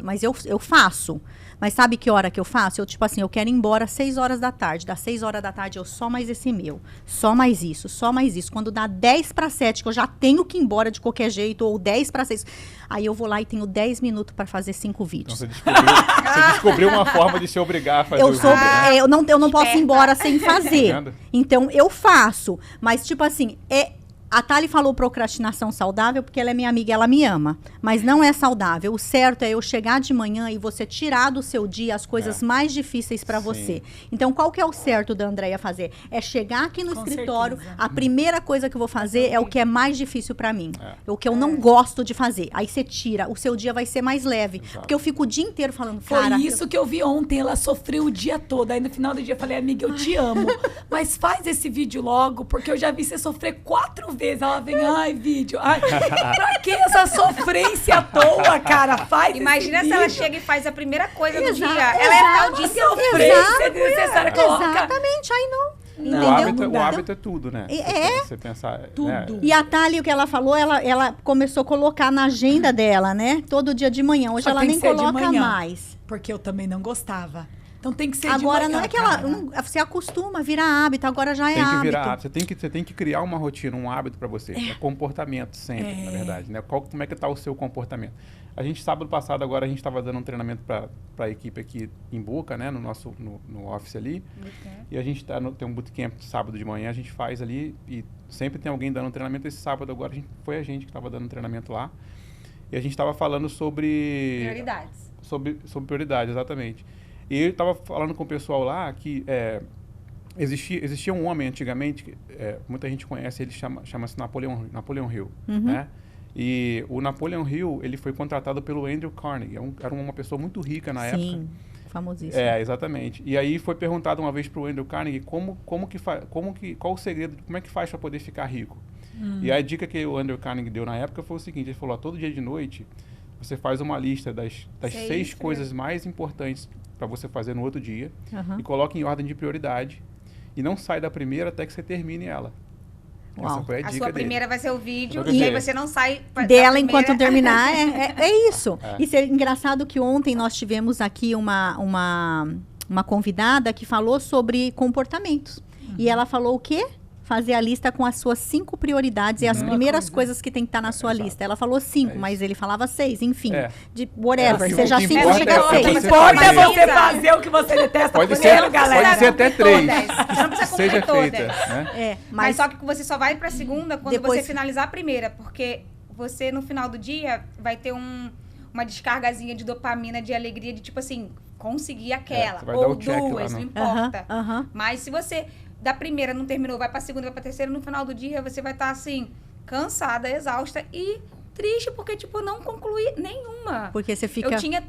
Speaker 2: Mas eu faço. Mas sabe que hora que eu faço? Eu, tipo assim, eu quero ir embora às 6 horas da tarde. Das 6 horas da tarde, eu só mais esse meu. Só mais isso, só mais isso. Quando dá 10 para 7, que eu já tenho que ir embora de qualquer jeito, ou 10 para 6, aí eu vou lá e tenho 10 minutos para fazer 5 vídeos.
Speaker 4: Então você descobriu uma forma de se obrigar a fazer o vídeo, né?
Speaker 2: Eu não posso ir embora sem fazer.
Speaker 4: Tá vendo?
Speaker 2: Então, eu faço. Mas, tipo assim, a Thali falou procrastinação saudável porque ela é minha amiga, ela me ama. Mas não é saudável. O certo é eu chegar de manhã e você tirar do seu dia as coisas mais difíceis pra você. Então, qual que é o certo da Andréia fazer? É chegar aqui no escritório,
Speaker 1: certeza.
Speaker 2: a primeira coisa que eu vou fazer é o que é mais difícil pra mim. O que eu não gosto de fazer. Aí você tira, o seu dia vai ser mais leve.
Speaker 4: Exato.
Speaker 2: Porque eu fico o dia inteiro falando,
Speaker 1: Foi
Speaker 2: cara...
Speaker 1: isso que eu vi ontem, ela sofreu o dia todo. Aí no final do dia eu falei, amiga, eu te amo, mas faz esse vídeo logo, porque eu já vi você sofrer 4 vezes. Ela vem, ai, vídeo. Ai, pra que essa sofrência à toa, cara? Faz
Speaker 5: Imagina
Speaker 1: esse
Speaker 5: se ela
Speaker 1: vídeo.
Speaker 5: chega e faz a primeira coisa do
Speaker 2: Exato,
Speaker 5: dia. Ela é tal
Speaker 1: Uma
Speaker 5: dia
Speaker 1: sofrência desnecessária. Coloca
Speaker 2: Exatamente, aí não... Entendeu?
Speaker 4: O hábito é tudo, né? Você pensar,
Speaker 1: Tudo.
Speaker 4: né?
Speaker 2: E a Thali, o que ela falou, ela começou a colocar na agenda dela, né? Todo dia de manhã. Hoje
Speaker 1: Só
Speaker 2: ela
Speaker 1: tem
Speaker 2: nem
Speaker 1: que ser de
Speaker 2: coloca
Speaker 1: manhã.
Speaker 2: mais.
Speaker 1: Porque eu também não gostava. Então tem que ser
Speaker 2: Agora
Speaker 1: de manhã,
Speaker 2: não é que ela.
Speaker 1: cara.
Speaker 2: Você acostuma, vira hábito, agora já é
Speaker 4: Tem que
Speaker 2: hábito.
Speaker 4: virar hábito. Você tem que criar uma rotina, um hábito para você. É comportamento sempre, na verdade. Né? Como é que está o seu comportamento? A gente, sábado passado, agora a gente estava dando um treinamento para a equipe aqui em Boca, né? No office ali. E a gente tem um bootcamp sábado de manhã, a gente faz ali e sempre tem alguém dando um treinamento. Esse sábado agora foi a gente que estava dando um treinamento lá. E a gente estava falando sobre...
Speaker 5: Prioridades.
Speaker 4: Sobre prioridade, exatamente. E eu estava falando com o pessoal lá que existia um homem antigamente, que, muita gente conhece, ele chama-se Napoleon Hill, né? E o Napoleon Hill, ele foi contratado pelo Andrew Carnegie, era uma pessoa muito rica na época.
Speaker 2: Sim, famosíssimo.
Speaker 4: Exatamente. E aí foi perguntado uma vez para o Andrew Carnegie qual o segredo, como é que faz para poder ficar rico. E a dica que o Andrew Carnegie deu na época foi o seguinte, ele falou, todo dia de noite você faz uma lista das 6 coisas mais importantes para você fazer no outro dia e coloca em ordem de prioridade e não sai da primeira até que você termine ela.
Speaker 2: Uau.
Speaker 4: Essa foi a
Speaker 5: A
Speaker 4: dica
Speaker 5: sua
Speaker 4: dele.
Speaker 5: primeira vai ser o vídeo
Speaker 4: E
Speaker 5: e aí você não sai da
Speaker 2: Dela
Speaker 5: primeira.
Speaker 2: enquanto terminar, é isso.
Speaker 4: É.
Speaker 2: Isso é engraçado que ontem nós tivemos aqui uma convidada que falou sobre comportamentos. E ela falou o quê? Fazer a lista com as suas 5 prioridades e as primeiras coisas que tem que estar na sua lista. Ela falou 5, mas ele falava 6, enfim. De whatever,
Speaker 4: O
Speaker 2: seja
Speaker 4: que
Speaker 2: 5
Speaker 4: importa
Speaker 2: chega
Speaker 4: é
Speaker 2: a
Speaker 4: o que
Speaker 1: O que
Speaker 2: 6.
Speaker 1: importa é
Speaker 4: fazer.
Speaker 1: você fazer o que você detesta
Speaker 4: Pode
Speaker 1: primeiro,
Speaker 4: ser,
Speaker 1: galera.
Speaker 4: pode ser até 3.
Speaker 5: Você não precisa
Speaker 4: Seja
Speaker 5: cumprir todas.
Speaker 4: feita, né?
Speaker 5: Mas só que você só vai pra segunda quando
Speaker 2: Depois-
Speaker 5: você finalizar a primeira, porque você no final do dia vai ter uma descargazinha de dopamina, de alegria, de tipo assim, conseguir aquela.
Speaker 4: você vai dar
Speaker 5: Ou
Speaker 4: o check lá,
Speaker 5: duas, não
Speaker 4: não.
Speaker 5: importa.
Speaker 2: Aham.
Speaker 5: Mas se você da primeira não terminou, vai pra segunda, vai pra terceira, no final do dia você vai estar assim, cansada, exausta e triste, porque tipo, não concluí nenhuma.
Speaker 2: Porque você fica...
Speaker 5: Eu tinha.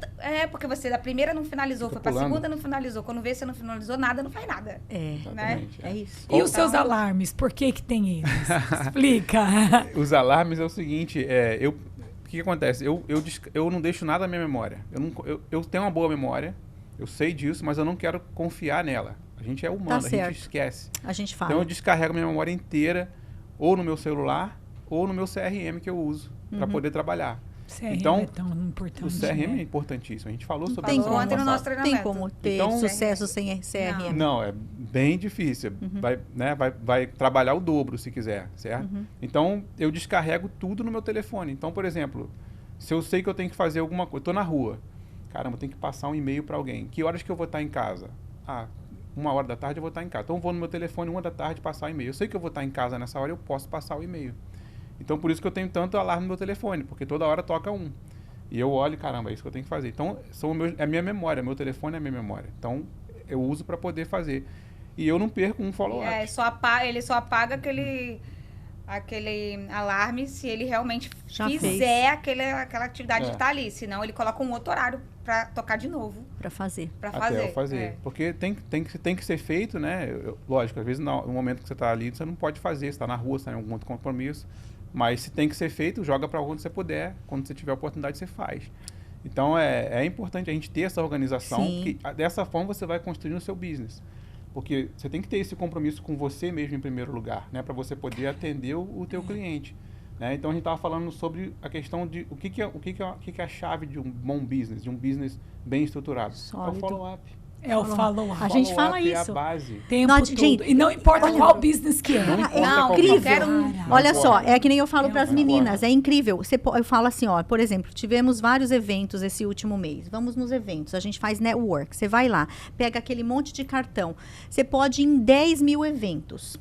Speaker 5: Porque você da primeira não finalizou,
Speaker 4: Fica
Speaker 5: foi pra
Speaker 4: pulando.
Speaker 5: segunda não finalizou. Quando vê, você não finalizou nada, não faz nada.
Speaker 4: Exatamente,
Speaker 2: É isso.
Speaker 1: E os seus alarmes? Por que tem eles? Explica.
Speaker 4: Os alarmes é o seguinte, o que acontece? Eu não deixo nada na minha memória. Eu tenho uma boa memória, eu sei disso, mas eu não quero confiar nela. A gente é humano,
Speaker 2: Tá
Speaker 4: a
Speaker 2: certo.
Speaker 4: gente esquece.
Speaker 2: A gente fala.
Speaker 4: Então eu descarrego minha memória inteira, ou no meu celular, ou no meu CRM que eu uso, para poder trabalhar.
Speaker 1: CRM
Speaker 4: Então,
Speaker 1: é tão importante.
Speaker 4: O CRM é
Speaker 1: né?
Speaker 4: importantíssimo. A gente falou sobre
Speaker 2: Tem
Speaker 4: isso
Speaker 5: Falou
Speaker 2: como,
Speaker 5: ontem no nosso
Speaker 4: passado.
Speaker 5: treinamento.
Speaker 2: Tem como ter
Speaker 4: Então-
Speaker 2: sucesso sem CRM.
Speaker 4: Não, é bem difícil. Vai trabalhar o dobro se quiser, certo? Então, eu descarrego tudo no meu telefone. Então, por exemplo, se eu sei que eu tenho que fazer alguma coisa, eu tô na rua, caramba, eu tenho que passar um e-mail para alguém. Que horas que eu vou estar em casa? 1h da tarde eu vou estar em casa. Então, eu vou no meu telefone 1h da tarde passar o e-mail. Eu sei que eu vou estar em casa nessa hora, eu posso passar o e-mail. Então, por isso que eu tenho tanto alarme no meu telefone, porque toda hora toca um. E eu olho, caramba, é isso que eu tenho que fazer. Então, é a minha memória, meu telefone é a minha memória. Então, eu uso para poder fazer. E eu não perco um follow-up.
Speaker 5: Ele só apaga aquele alarme se ele realmente
Speaker 2: Já
Speaker 5: fizer aquela atividade
Speaker 4: É.
Speaker 5: que tá ali. Senão, ele coloca um outro horário pra tocar de novo,
Speaker 2: Pra fazer.
Speaker 5: pra
Speaker 4: Até
Speaker 5: fazer.
Speaker 4: eu fazer.
Speaker 5: É.
Speaker 4: Porque tem que ser feito, né? Lógico, às vezes no momento que você está ali, você não pode fazer. Você está na rua, você está em algum outro compromisso. Mas se tem que ser feito, joga para onde você puder. Quando você tiver a oportunidade, você faz. Então, é importante a gente ter essa organização.
Speaker 2: Sim.
Speaker 4: Porque dessa forma, você vai construindo o seu business. Porque você tem que ter esse compromisso com você mesmo em primeiro lugar, né? Para você poder atender o teu cliente. Né? Então, a gente estava falando sobre a questão de o que é a chave de um bom business, de um business bem estruturado.
Speaker 2: Sólido.
Speaker 4: É o follow-up.
Speaker 1: É o follow-up.
Speaker 2: A gente fala
Speaker 4: Follow-up é
Speaker 2: isso.
Speaker 4: a base.
Speaker 1: Tempo
Speaker 2: Não,
Speaker 1: todo.
Speaker 2: gente,
Speaker 1: E não importa qual business que é.
Speaker 4: Não importa
Speaker 5: Não,
Speaker 4: qual
Speaker 2: incrível.
Speaker 5: qualquer um.
Speaker 1: Cara.
Speaker 2: Olha
Speaker 4: Não
Speaker 2: só,
Speaker 4: importa.
Speaker 2: é que nem eu falo para as
Speaker 4: Não
Speaker 2: meninas,
Speaker 4: importa.
Speaker 2: é incrível. Eu falo assim, ó, por exemplo, tivemos vários eventos esse último mês. Vamos nos eventos, a gente faz network. Você vai lá, pega aquele monte de cartão. Você pode ir em 10 mil eventos.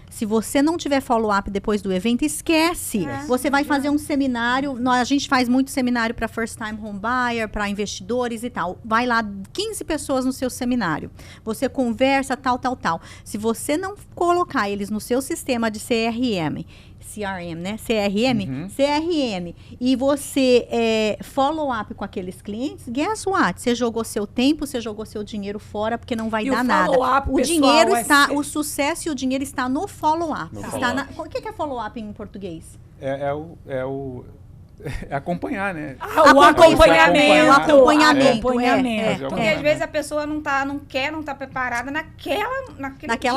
Speaker 2: Se você não tiver follow-up depois do evento, esquece. Você vai fazer um seminário. A gente faz muito seminário para first time home buyer, para investidores e tal. Vai lá 15 pessoas no seu seminário. Você conversa, tal. Se você não colocar eles no seu sistema de CRM, né? CRM. E você follow up com aqueles clientes, guess what? Você jogou seu tempo, você jogou seu dinheiro fora, porque não vai
Speaker 1: E
Speaker 2: dar
Speaker 1: o
Speaker 2: nada.
Speaker 1: follow-up,
Speaker 2: O
Speaker 1: pessoal,
Speaker 2: dinheiro
Speaker 1: é
Speaker 2: está,
Speaker 1: ser-
Speaker 2: o sucesso e o dinheiro está no follow-up.
Speaker 4: No
Speaker 2: Está
Speaker 4: follow-up.
Speaker 2: O que é follow-up em português?
Speaker 4: É o acompanhar, né?
Speaker 1: O acompanhamento.
Speaker 2: Acompanhamento.
Speaker 5: Porque às vezes a pessoa não tá preparada naquele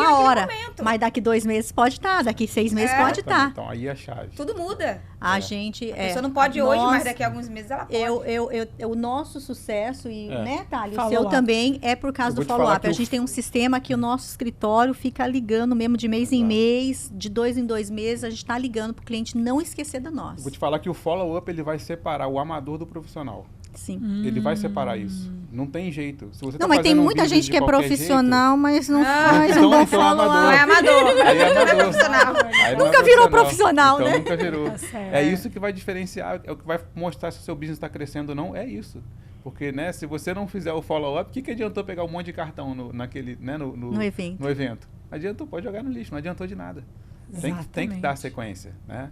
Speaker 2: hora.
Speaker 5: momento.
Speaker 2: Mas daqui 2 meses pode estar, daqui 6 meses pode estar.
Speaker 4: Então, aí é a chave.
Speaker 5: Tudo muda.
Speaker 2: A gente...
Speaker 5: A pessoa não pode hoje, mas daqui a alguns meses ela pode.
Speaker 2: O nosso sucesso, e, né, Thali, o
Speaker 1: Follow
Speaker 2: seu
Speaker 1: up.
Speaker 2: também é por causa
Speaker 4: Eu vou
Speaker 2: do
Speaker 4: te falar
Speaker 2: follow-up.
Speaker 4: que
Speaker 2: A gente tem um sistema que o nosso escritório fica ligando mesmo de mês em mês, de 2 em 2 meses, a gente tá ligando pro cliente não esquecer da nós.
Speaker 4: Vou te falar que o follow-up ele vai separar o amador do profissional.
Speaker 2: Sim.
Speaker 4: Ele vai separar isso. Não tem jeito. Se você
Speaker 2: Não,
Speaker 4: tá
Speaker 2: mas tem
Speaker 4: fazendo um
Speaker 2: muita
Speaker 4: business
Speaker 2: gente
Speaker 4: de
Speaker 2: que é
Speaker 4: qualquer
Speaker 2: profissional, mas não faz
Speaker 4: então-
Speaker 2: um bom
Speaker 4: então é amador.
Speaker 2: follow-up.
Speaker 5: É amador.
Speaker 4: Aí é amador.
Speaker 5: Profissional.
Speaker 4: Aí não
Speaker 2: Nunca
Speaker 4: é
Speaker 2: virou profissional,
Speaker 4: então,
Speaker 2: né?
Speaker 4: Nunca virou.
Speaker 1: Tá certo.
Speaker 4: É isso que vai diferenciar, é o que vai mostrar se o seu business está crescendo ou não, é isso. Porque, né, se você não fizer o follow-up, o que adiantou pegar um monte de cartão naquele, né,
Speaker 2: No evento.
Speaker 4: no evento? Adiantou, pode jogar no lixo, não adiantou de nada. Tem que
Speaker 1: Exatamente.
Speaker 4: dar sequência, né?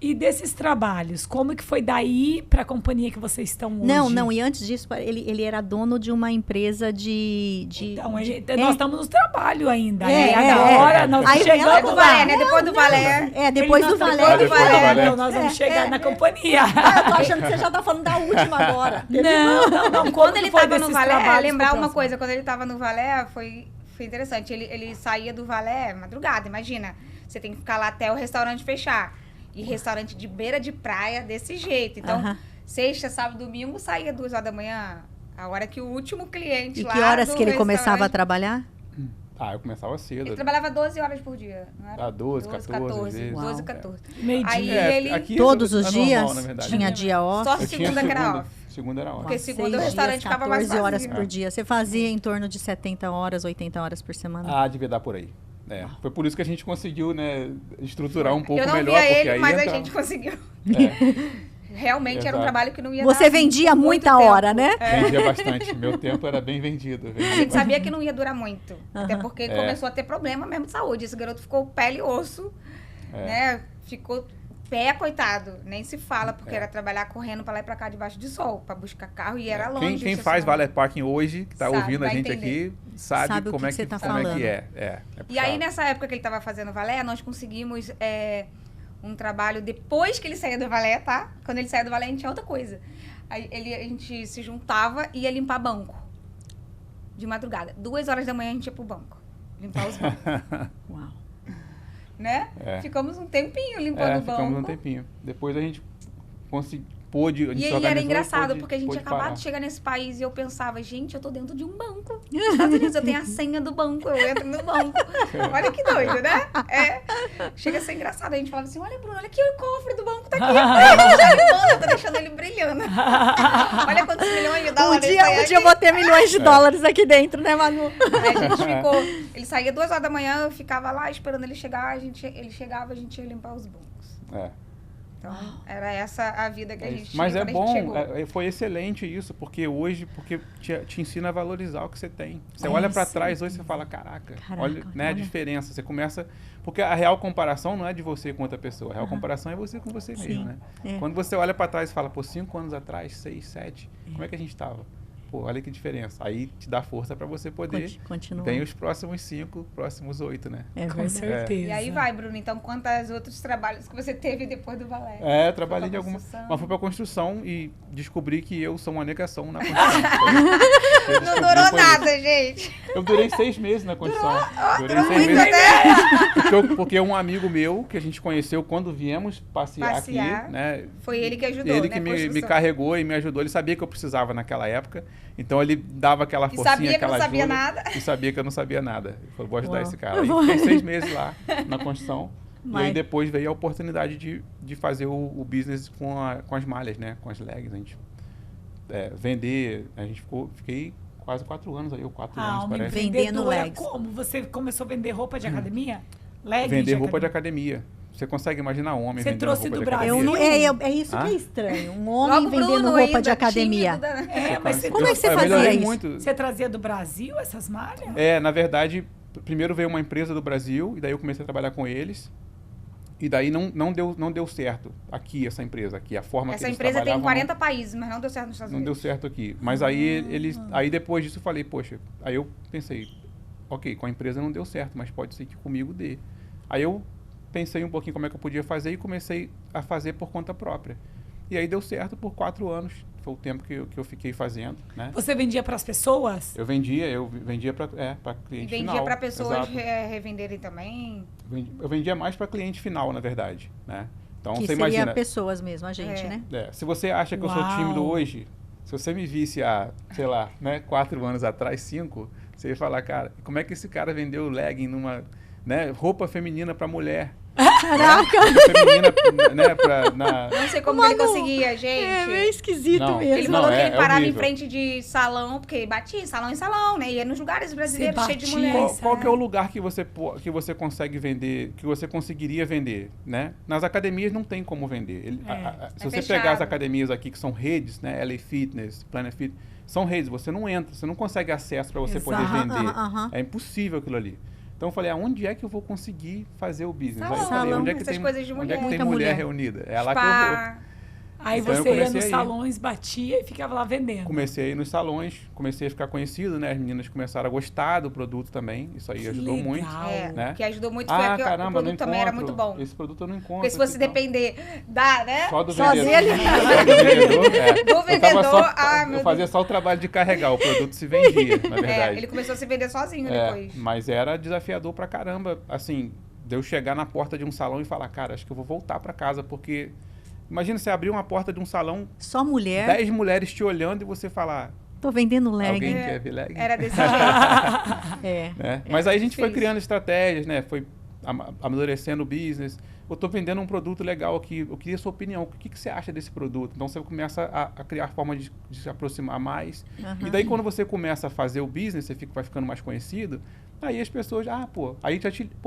Speaker 1: E desses trabalhos, como que foi daí para a companhia que vocês estão hoje?
Speaker 2: Não, e antes disso, ele era dono de uma empresa
Speaker 1: Então, nós estamos no trabalho ainda. né?
Speaker 2: É,
Speaker 1: Agora,
Speaker 2: é.
Speaker 1: nós
Speaker 2: Aí vem
Speaker 1: chegamos
Speaker 2: ela
Speaker 5: Do
Speaker 2: do
Speaker 1: lá.
Speaker 5: Valé, né? Depois do Valé.
Speaker 2: depois do
Speaker 1: Nós
Speaker 2: Valé.
Speaker 1: estamos
Speaker 4: Depois do Valé.
Speaker 1: Então, nós vamos chegar na companhia.
Speaker 2: Eu tô achando que você já tá falando da última agora.
Speaker 1: Não.
Speaker 5: Quando ele
Speaker 1: foi
Speaker 5: tava no
Speaker 1: desses
Speaker 5: Valé,
Speaker 1: trabalhos
Speaker 5: lembrar
Speaker 1: pra
Speaker 5: uma
Speaker 1: próxima?
Speaker 5: coisa, quando ele tava no Valé, foi interessante. Ele saía do Valé madrugada, imagina. Você tem que ficar lá até o restaurante fechar. E restaurante de beira de praia, desse jeito. Então,
Speaker 2: Aham.
Speaker 5: sexta, sábado, domingo, saía 2 horas da manhã. A hora que o último cliente
Speaker 2: E
Speaker 5: lá
Speaker 2: que horas
Speaker 5: do
Speaker 2: que ele começava a
Speaker 5: restaurante-
Speaker 2: trabalhar?
Speaker 4: Eu começava cedo.
Speaker 5: Ele trabalhava 12 horas por dia, não era?
Speaker 4: 12, 14 vezes.
Speaker 5: 12,
Speaker 2: Uau.
Speaker 5: 14.
Speaker 1: Meio-dia.
Speaker 5: Aí ele...
Speaker 4: aqui
Speaker 2: Todos
Speaker 4: é
Speaker 2: os
Speaker 4: normal,
Speaker 2: dias?
Speaker 4: na verdade.
Speaker 2: Tinha dia off?
Speaker 5: Só
Speaker 4: Eu tinha
Speaker 5: segunda que era off.
Speaker 4: Segunda era off.
Speaker 5: Porque
Speaker 2: 6
Speaker 5: segunda o restaurante
Speaker 2: dias,
Speaker 5: ficava mais
Speaker 2: 14 horas
Speaker 5: vazio.
Speaker 2: por dia. Você fazia em torno de 70 horas, 80 horas por semana?
Speaker 4: Ah, devia dar por aí. Foi por isso que a gente conseguiu, né, estruturar um pouco
Speaker 5: Eu não
Speaker 4: melhor,
Speaker 5: via
Speaker 4: porque
Speaker 5: ele,
Speaker 4: aí
Speaker 5: mas a
Speaker 4: entrava-
Speaker 5: gente conseguiu.
Speaker 4: É,
Speaker 5: Realmente era um
Speaker 4: Exato.
Speaker 5: trabalho que não ia
Speaker 2: Você
Speaker 5: dar
Speaker 2: vendia
Speaker 5: muito
Speaker 2: muita
Speaker 5: tempo.
Speaker 2: hora, né?
Speaker 4: vendia bastante. Meu tempo era bem vendido.
Speaker 5: A gente sabia que não ia durar muito. Até
Speaker 2: Aham.
Speaker 5: porque começou a ter problema mesmo de saúde. Esse garoto ficou pele e osso, né? Ficou pé, coitado. Nem se fala, porque era trabalhar correndo pra lá e pra cá debaixo de sol, pra buscar carro. E era longe.
Speaker 4: Quem
Speaker 5: o
Speaker 4: faz
Speaker 5: estacionamento.
Speaker 4: Valet Parking hoje, que tá
Speaker 5: Sabe,
Speaker 4: ouvindo a
Speaker 5: vai
Speaker 4: gente
Speaker 5: entender.
Speaker 4: aqui, sabe
Speaker 2: Sabe o
Speaker 4: como
Speaker 2: que
Speaker 4: é
Speaker 2: que você
Speaker 4: que,
Speaker 2: tá
Speaker 4: como é que
Speaker 2: falando.
Speaker 4: é.
Speaker 5: E aí,
Speaker 4: puxado.
Speaker 5: nessa época que ele tava fazendo Valé, nós conseguimos um trabalho depois que ele saía do Valé, tá? Quando ele saía do Valé, a gente tinha outra coisa. Aí a gente se juntava e ia limpar banco. De madrugada. 2 horas da manhã a gente ia pro banco. Limpar os bancos,
Speaker 2: Uau.
Speaker 5: né?
Speaker 4: É.
Speaker 5: Ficamos um tempinho limpando o banco.
Speaker 4: Ficamos um tempinho. Depois a gente pôde, a gente
Speaker 5: E
Speaker 4: se
Speaker 5: aí era
Speaker 4: organizou e
Speaker 5: engraçado,
Speaker 4: pôde-
Speaker 5: porque a gente
Speaker 4: pôde
Speaker 5: tinha acabado
Speaker 4: parar.
Speaker 5: de chegar nesse país e eu pensava, gente, eu tô dentro de um banco. Nos Estados Unidos eu tenho a senha do banco, eu entro no banco. Olha que doido, né? Chega a ser engraçado. A gente falava assim, olha, Bruno, olha aqui o cofre do banco tá aqui. Eu tô deixando ele brilhando. Olha quantos milhões de
Speaker 2: Um
Speaker 5: dólares
Speaker 2: dia,
Speaker 5: tem
Speaker 2: eu vou ter milhões de dólares aqui dentro, né, Manu?
Speaker 5: Aí a gente ficou... Ele saía 2 horas da manhã, eu ficava lá esperando ele chegar. Ele chegava, a gente ia limpar os bancos. Então, era essa a vida que a gente tinha
Speaker 4: Mas é
Speaker 5: quando a gente
Speaker 4: bom,
Speaker 5: chegou.
Speaker 4: foi excelente isso, porque hoje, te ensina a valorizar o que você tem. Você olha pra trás hoje e você fala, caraca, olha, né, a
Speaker 2: olha.
Speaker 4: diferença. Você começa, porque a real comparação não é de você com outra pessoa, a real comparação é você com você mesmo, né?
Speaker 2: é.
Speaker 4: Quando você olha pra trás e fala, pô, 5 anos atrás, 6, 7, como é que a gente tava? Pô, olha que diferença. Aí te dá força pra você poder.
Speaker 2: Continua.
Speaker 4: Tem os próximos 5, próximos 8, né?
Speaker 2: É
Speaker 1: Com
Speaker 2: verdade.
Speaker 1: certeza.
Speaker 5: E aí vai, Bruno. Então, quantos outros trabalhos que você teve depois do balé?
Speaker 4: Eu trabalhei
Speaker 5: Foi
Speaker 4: de
Speaker 5: pra
Speaker 4: alguma.
Speaker 5: construção.
Speaker 4: Mas fui pra construção e descobri que eu sou uma negação na construção.
Speaker 5: Não durou nada, gente.
Speaker 4: Eu durei 6 meses na construção. Durei
Speaker 5: durou
Speaker 4: 6
Speaker 5: muito
Speaker 4: meses. Porque um amigo meu, que a gente conheceu quando viemos passear aqui, né?
Speaker 5: Foi ele que ajudou,
Speaker 4: Ele
Speaker 5: né?
Speaker 4: que me
Speaker 5: construção.
Speaker 4: carregou e me ajudou. Ele sabia que eu precisava naquela época. Então ele dava aquela
Speaker 5: E
Speaker 4: forcinha,
Speaker 5: sabia que
Speaker 4: aquela
Speaker 5: não sabia
Speaker 4: ajuda,
Speaker 5: nada.
Speaker 4: E sabia que eu não sabia nada. Ele falou, vou ajudar
Speaker 2: Uau.
Speaker 4: esse cara. Aí fiquei 6 meses lá na construção. E
Speaker 2: Mas-
Speaker 4: aí depois veio a oportunidade de fazer o business com as malhas, né? Com as legs. A gente vender. Fiquei quase 4 anos aí, ou 4 anos,
Speaker 1: uma
Speaker 4: parece.
Speaker 2: Vendendo
Speaker 1: vendedora
Speaker 2: legs.
Speaker 1: como? Você começou a vender roupa de academia? Leggings
Speaker 4: Vender roupa de academia. Você consegue imaginar homem
Speaker 1: Você
Speaker 4: vendendo
Speaker 1: trouxe
Speaker 4: roupa
Speaker 1: do
Speaker 4: de
Speaker 1: Brasil?
Speaker 4: academia?
Speaker 2: É isso
Speaker 4: Ah?
Speaker 2: que é estranho. Um homem
Speaker 5: Logo
Speaker 2: vendendo
Speaker 5: Bruno
Speaker 2: roupa
Speaker 5: ainda,
Speaker 2: de academia.
Speaker 5: tímido da-
Speaker 1: Mas você,
Speaker 2: Como é que você
Speaker 4: Eu
Speaker 2: fazia
Speaker 4: melhorei
Speaker 2: isso?
Speaker 4: muito.
Speaker 1: você trazia do Brasil essas malhas?
Speaker 4: Na verdade, primeiro veio uma empresa do Brasil, e daí eu comecei a trabalhar com eles. E daí não deu certo aqui, essa empresa aqui, a forma que
Speaker 5: Essa
Speaker 4: eles
Speaker 5: empresa tem
Speaker 4: trabalhavam
Speaker 5: 40 países, mas não deu certo nos Estados
Speaker 4: não deu
Speaker 5: Unidos.
Speaker 4: certo aqui. Mas aí aí depois disso eu falei, poxa, aí eu pensei, ok, com a empresa não deu certo, mas pode ser que comigo dê. Aí eu pensei um pouquinho como é que eu podia fazer e comecei a fazer por conta própria. E aí deu certo por 4 anos. Foi o tempo que eu fiquei fazendo, né?
Speaker 1: Você vendia para as pessoas?
Speaker 4: Eu vendia para cliente
Speaker 5: E
Speaker 4: final.
Speaker 5: vendia para pessoas
Speaker 4: exato.
Speaker 5: revenderem também.
Speaker 4: Eu vendia mais para cliente final, na verdade, né? Então,
Speaker 2: Que
Speaker 4: você
Speaker 2: seria
Speaker 4: imagina...
Speaker 2: pessoas mesmo, a gente,
Speaker 5: É.
Speaker 2: né?
Speaker 4: Se você acha que eu sou
Speaker 1: Uau.
Speaker 4: tímido hoje, se você me visse há, sei lá, né, 4 anos atrás, 5, você ia falar, cara, como é que esse cara vendeu legging numa, né, roupa feminina para mulher?
Speaker 2: Caraca!
Speaker 4: Feminina, né,
Speaker 5: Não sei como
Speaker 2: Manu,
Speaker 5: ele conseguia, gente.
Speaker 2: É meio esquisito
Speaker 4: Não,
Speaker 2: mesmo.
Speaker 5: Ele
Speaker 4: Não,
Speaker 5: falou que
Speaker 4: é
Speaker 5: ele parava em
Speaker 4: horrível.
Speaker 5: frente de salão, porque batia salão em salão, né? Ia nos lugares brasileiros cheios de
Speaker 1: batia.
Speaker 5: mulheres.
Speaker 4: Qual que é o lugar que você consegue vender, que você conseguiria vender, né? Nas academias não tem como vender. Se você
Speaker 5: fechado.
Speaker 4: pegar as academias aqui que são redes, né, LA Fitness, Planet Fitness, são redes, você não entra, você não consegue acesso para você poder
Speaker 1: Exato.
Speaker 4: vender.
Speaker 2: Aham.
Speaker 4: É impossível aquilo ali. Então eu falei, aonde é que eu vou conseguir fazer o business? Aí eu
Speaker 5: Salão,
Speaker 4: falei, onde é que
Speaker 5: essas
Speaker 4: tem,
Speaker 5: coisas de
Speaker 4: onde é que
Speaker 5: mulher.
Speaker 4: tem
Speaker 2: Muita
Speaker 4: mulher
Speaker 2: mulher.
Speaker 4: reunida? É lá que eu vou.
Speaker 5: Spa.
Speaker 1: Aí
Speaker 4: Então eu
Speaker 1: você ia
Speaker 4: comecei
Speaker 1: nos
Speaker 4: a ir.
Speaker 1: salões, batia e ficava lá vendendo.
Speaker 4: Comecei a ir nos salões, comecei a ficar conhecido, né? As meninas começaram a gostar do produto também. Isso aí
Speaker 1: Que
Speaker 4: ajudou
Speaker 1: legal.
Speaker 4: muito.
Speaker 5: É,
Speaker 4: Né?
Speaker 5: o que ajudou muito foi que o
Speaker 4: Caramba, não
Speaker 5: produto também era
Speaker 4: encontro.
Speaker 5: muito bom.
Speaker 4: Esse produto eu não encontro.
Speaker 5: Porque se fosse
Speaker 4: e tal.
Speaker 5: depender da, né?
Speaker 4: Só do
Speaker 2: Sozinho
Speaker 4: vendedor.
Speaker 2: ele-
Speaker 4: Só do vendedor, é.
Speaker 5: Do
Speaker 4: Eu tava
Speaker 5: vendedor, meu
Speaker 4: eu fazia só o trabalho de carregar, o produto se vendia, na verdade.
Speaker 5: ele começou a se vender sozinho
Speaker 4: É,
Speaker 5: depois.
Speaker 4: mas era desafiador pra caramba, assim, de eu chegar na porta de um salão e falar, cara, acho que eu vou voltar pra casa, porque imagina você abrir uma porta de um salão,
Speaker 2: Só mulher.
Speaker 4: 10 mulheres te olhando e você falar,
Speaker 2: Tô vendendo
Speaker 4: alguém
Speaker 2: legging.
Speaker 4: quer ver legging?
Speaker 5: Era desse jeito.
Speaker 2: É.
Speaker 4: Né? Mas aí a gente foi
Speaker 5: difícil.
Speaker 4: criando estratégias, né? Foi amadurecendo o business. Eu estou vendendo um produto legal aqui, eu queria a sua opinião. O que você acha desse produto? Então você começa a criar forma de se aproximar mais. E daí quando você começa a fazer o business, você vai ficando mais conhecido, aí as pessoas, pô,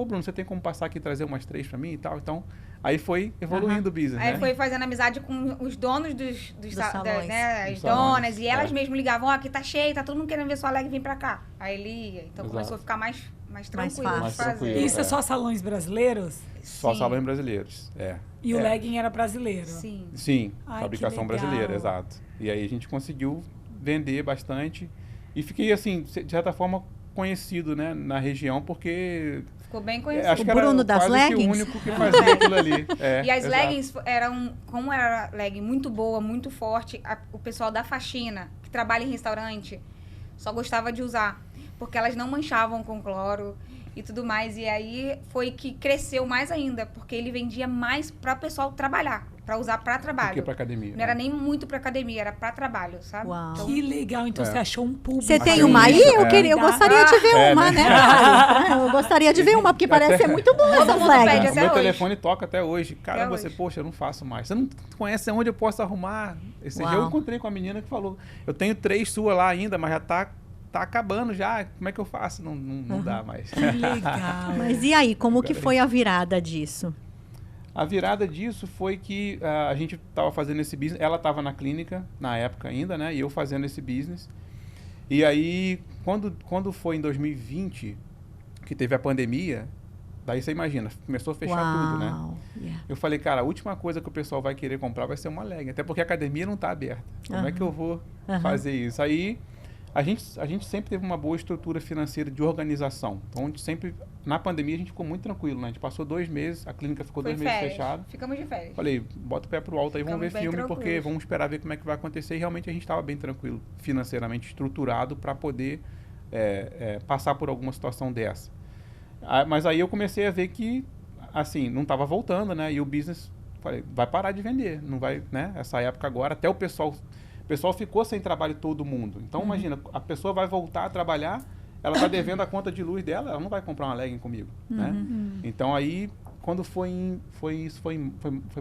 Speaker 4: Bruno, você tem como passar aqui e trazer umas 3 para mim e tal? Então, aí foi evoluindo o business,
Speaker 5: Aí
Speaker 4: né?
Speaker 5: foi fazendo amizade com os donos dos
Speaker 2: salões.
Speaker 5: né?
Speaker 4: Dos
Speaker 5: As donas.
Speaker 4: salões,
Speaker 5: E elas
Speaker 4: é.
Speaker 5: mesmo ligavam, ó, aqui tá cheio, tá todo mundo querendo ver sua leg, vem pra cá. Aí ele ia. Então
Speaker 4: Exato.
Speaker 5: começou a ficar mais tranquilo
Speaker 2: fácil.
Speaker 5: de
Speaker 4: Mais
Speaker 5: fazer.
Speaker 4: tranquilo.
Speaker 1: Isso é
Speaker 4: É.
Speaker 1: só salões brasileiros?
Speaker 4: Só
Speaker 5: Sim.
Speaker 4: salões brasileiros, é.
Speaker 1: E o
Speaker 4: É.
Speaker 1: legging era brasileiro?
Speaker 5: Sim.
Speaker 4: Sim,
Speaker 1: Ai,
Speaker 4: fabricação
Speaker 1: que legal.
Speaker 4: brasileira, exato. E aí a gente conseguiu vender bastante e fiquei, assim, de certa forma, conhecido, né, na região, porque
Speaker 5: Ficou bem
Speaker 4: acho
Speaker 5: conhecido.
Speaker 4: que
Speaker 2: O Bruno
Speaker 4: era
Speaker 2: das
Speaker 4: quase que o
Speaker 2: leggings?
Speaker 4: único que fazia aquilo ali. É,
Speaker 5: E as
Speaker 4: exato.
Speaker 5: leggings eram, como era legging muito boa, muito forte, o pessoal da faxina, que trabalha em restaurante, só gostava de usar. Porque elas não manchavam com cloro e tudo mais. E aí foi que cresceu mais ainda, porque ele vendia mais para o pessoal trabalhar, para usar para
Speaker 4: Do
Speaker 5: trabalho.
Speaker 4: que pra academia.
Speaker 5: Não era
Speaker 4: né?
Speaker 5: nem muito para academia, era para trabalho, sabe?
Speaker 2: Uau.
Speaker 5: Então,
Speaker 1: Que legal, então
Speaker 4: É.
Speaker 1: você achou um público.
Speaker 2: Você tem
Speaker 4: Achei
Speaker 2: uma aí?
Speaker 4: isso,
Speaker 2: Eu gostaria de ver
Speaker 4: É,
Speaker 2: uma,
Speaker 4: né?
Speaker 2: né? Mari? Eu gostaria de ver uma, porque parece ser muito boa
Speaker 5: Todo
Speaker 2: essas
Speaker 5: mundo pede
Speaker 2: leggings.
Speaker 4: O
Speaker 5: até
Speaker 4: meu
Speaker 5: hoje.
Speaker 4: telefone toca até hoje. Caramba,
Speaker 5: hoje.
Speaker 4: poxa, eu não faço mais. Você não conhece onde eu posso arrumar? Esse dia
Speaker 2: Uau.
Speaker 4: eu encontrei com a menina que falou, eu tenho 3 suas lá ainda, mas já tá acabando já. Como é que eu faço? Não dá mais.
Speaker 1: Que legal.
Speaker 2: Mas e aí, como que foi a virada disso?
Speaker 4: A virada disso foi que a gente estava fazendo esse business. Ela estava na clínica, na época ainda, né? E eu fazendo esse business. E aí, quando foi em 2020, que teve a pandemia, daí você imagina, começou a fechar tudo, né?
Speaker 2: Yeah.
Speaker 4: Eu falei, cara, a última coisa que o pessoal vai querer comprar vai ser uma legging. Até porque a academia não está aberta. Como é que eu vou fazer isso? Aí, a gente sempre teve uma boa estrutura financeira de organização. Então, a gente sempre, na pandemia, a gente ficou muito tranquilo, né? A gente passou 2 meses, a clínica ficou
Speaker 5: foi
Speaker 4: 2 meses
Speaker 5: férias.
Speaker 4: fechada.
Speaker 5: Ficamos de férias.
Speaker 4: Falei, bota o pé pro alto aí, vamos ver
Speaker 5: Ficamos bem
Speaker 4: filme, porque
Speaker 5: tranquilos.
Speaker 4: vamos esperar ver como é que vai acontecer. E realmente a gente estava bem tranquilo, financeiramente estruturado para poder passar por alguma situação dessa. Mas aí eu comecei a ver que, assim, não estava voltando, né? E o business, falei, vai parar de vender, não vai, né? Essa época agora, até o pessoal ficou sem trabalho todo mundo. Então, imagina, a pessoa vai voltar a trabalhar, ela está devendo a conta de luz dela, ela não vai comprar uma legging comigo, né? Então aí, quando foi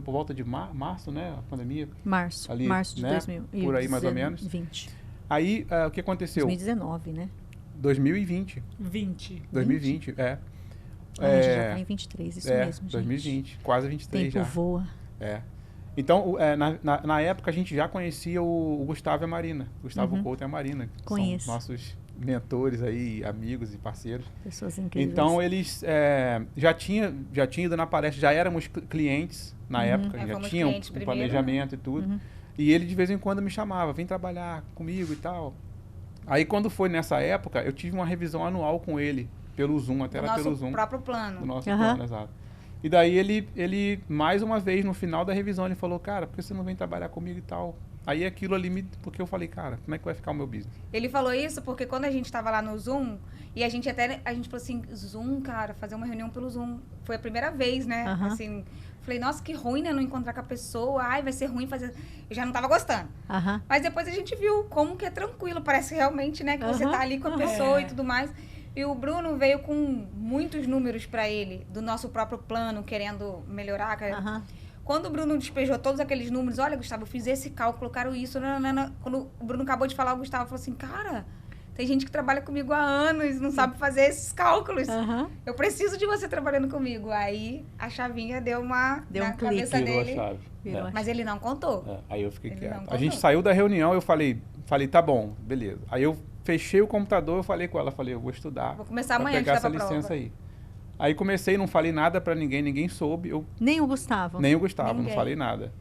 Speaker 4: por volta de março, né? A pandemia.
Speaker 2: Março.
Speaker 4: Ali,
Speaker 2: Março de
Speaker 4: né?
Speaker 2: 2020.
Speaker 4: Por aí, mais ou menos.
Speaker 2: 2020.
Speaker 4: Aí, o que aconteceu?
Speaker 2: 2019, né?
Speaker 4: 2020.
Speaker 1: 20.
Speaker 2: A gente já tá em 23, isso mesmo, gente.
Speaker 4: 2020, quase 23
Speaker 2: Tempo
Speaker 4: já.
Speaker 2: voa.
Speaker 4: É. Então, na época, a gente já conhecia o Gustavo e a Marina. Gustavo Couto e a Marina. Que
Speaker 2: Conheço.
Speaker 4: são nossos mentores aí, amigos e parceiros.
Speaker 2: Pessoas incríveis.
Speaker 4: Então, eles já tinham ido na palestra, já éramos clientes na época, já
Speaker 5: fomos
Speaker 4: tinham
Speaker 5: clientes
Speaker 4: um
Speaker 5: primeiro,
Speaker 4: planejamento e tudo. E ele, de vez em quando, me chamava, vem trabalhar comigo e tal. Aí, quando foi nessa época, eu tive uma revisão anual com ele, pelo Zoom, até
Speaker 5: O
Speaker 4: era pelo
Speaker 5: nosso
Speaker 4: Zoom.
Speaker 5: próprio plano.
Speaker 4: Do nosso
Speaker 2: Aham.
Speaker 4: plano, exato. E daí ele, mais uma vez, no final da revisão, ele falou, cara, por que você não vem trabalhar comigo e tal? Aí aquilo ali, porque eu falei, cara, como é que vai ficar o meu business?
Speaker 5: Ele falou isso porque quando a gente tava lá no Zoom, e a gente falou assim, Zoom, cara, fazer uma reunião pelo Zoom. Foi a primeira vez, né?
Speaker 2: Aham.
Speaker 5: Assim, falei, nossa, que ruim, né? Não encontrar com a pessoa. Ai, vai ser ruim fazer... Eu já não tava gostando.
Speaker 2: Aham.
Speaker 5: Mas depois a gente viu como que é tranquilo. Parece realmente, né? Que você
Speaker 2: Aham.
Speaker 5: tá ali com a pessoa
Speaker 1: É.
Speaker 5: e tudo mais. E o Bruno veio com muitos números pra ele, do nosso próprio plano, querendo melhorar.
Speaker 2: Aham.
Speaker 5: Quando o Bruno despejou todos aqueles números, olha, Gustavo, eu fiz esse cálculo, quero isso. Nanana. Quando o Bruno acabou de falar, o Gustavo falou assim, cara, tem gente que trabalha comigo há anos, não sabe fazer esses cálculos.
Speaker 2: Aham.
Speaker 5: Eu preciso de você trabalhando comigo. Aí a chavinha deu uma
Speaker 2: Deu
Speaker 5: na
Speaker 2: um clique.
Speaker 5: cabeça
Speaker 4: Virou a
Speaker 5: dele.
Speaker 4: chave.
Speaker 2: Virou a
Speaker 5: Mas ele não contou.
Speaker 4: Aí eu fiquei
Speaker 5: Ele
Speaker 4: quieto.
Speaker 5: não
Speaker 4: A
Speaker 5: contou.
Speaker 4: gente saiu da reunião, eu falei, tá bom, beleza. Aí eu fechei o computador, eu falei com ela, falei, eu vou estudar.
Speaker 5: Vou começar
Speaker 4: pra
Speaker 5: amanhã
Speaker 4: pegar
Speaker 5: antes
Speaker 4: essa
Speaker 5: da prova.
Speaker 4: licença aí. Aí comecei, não falei nada pra ninguém, ninguém soube,
Speaker 2: Nem o Gustavo.
Speaker 4: nem o Gustavo,
Speaker 5: Ninguém.
Speaker 4: não falei nada.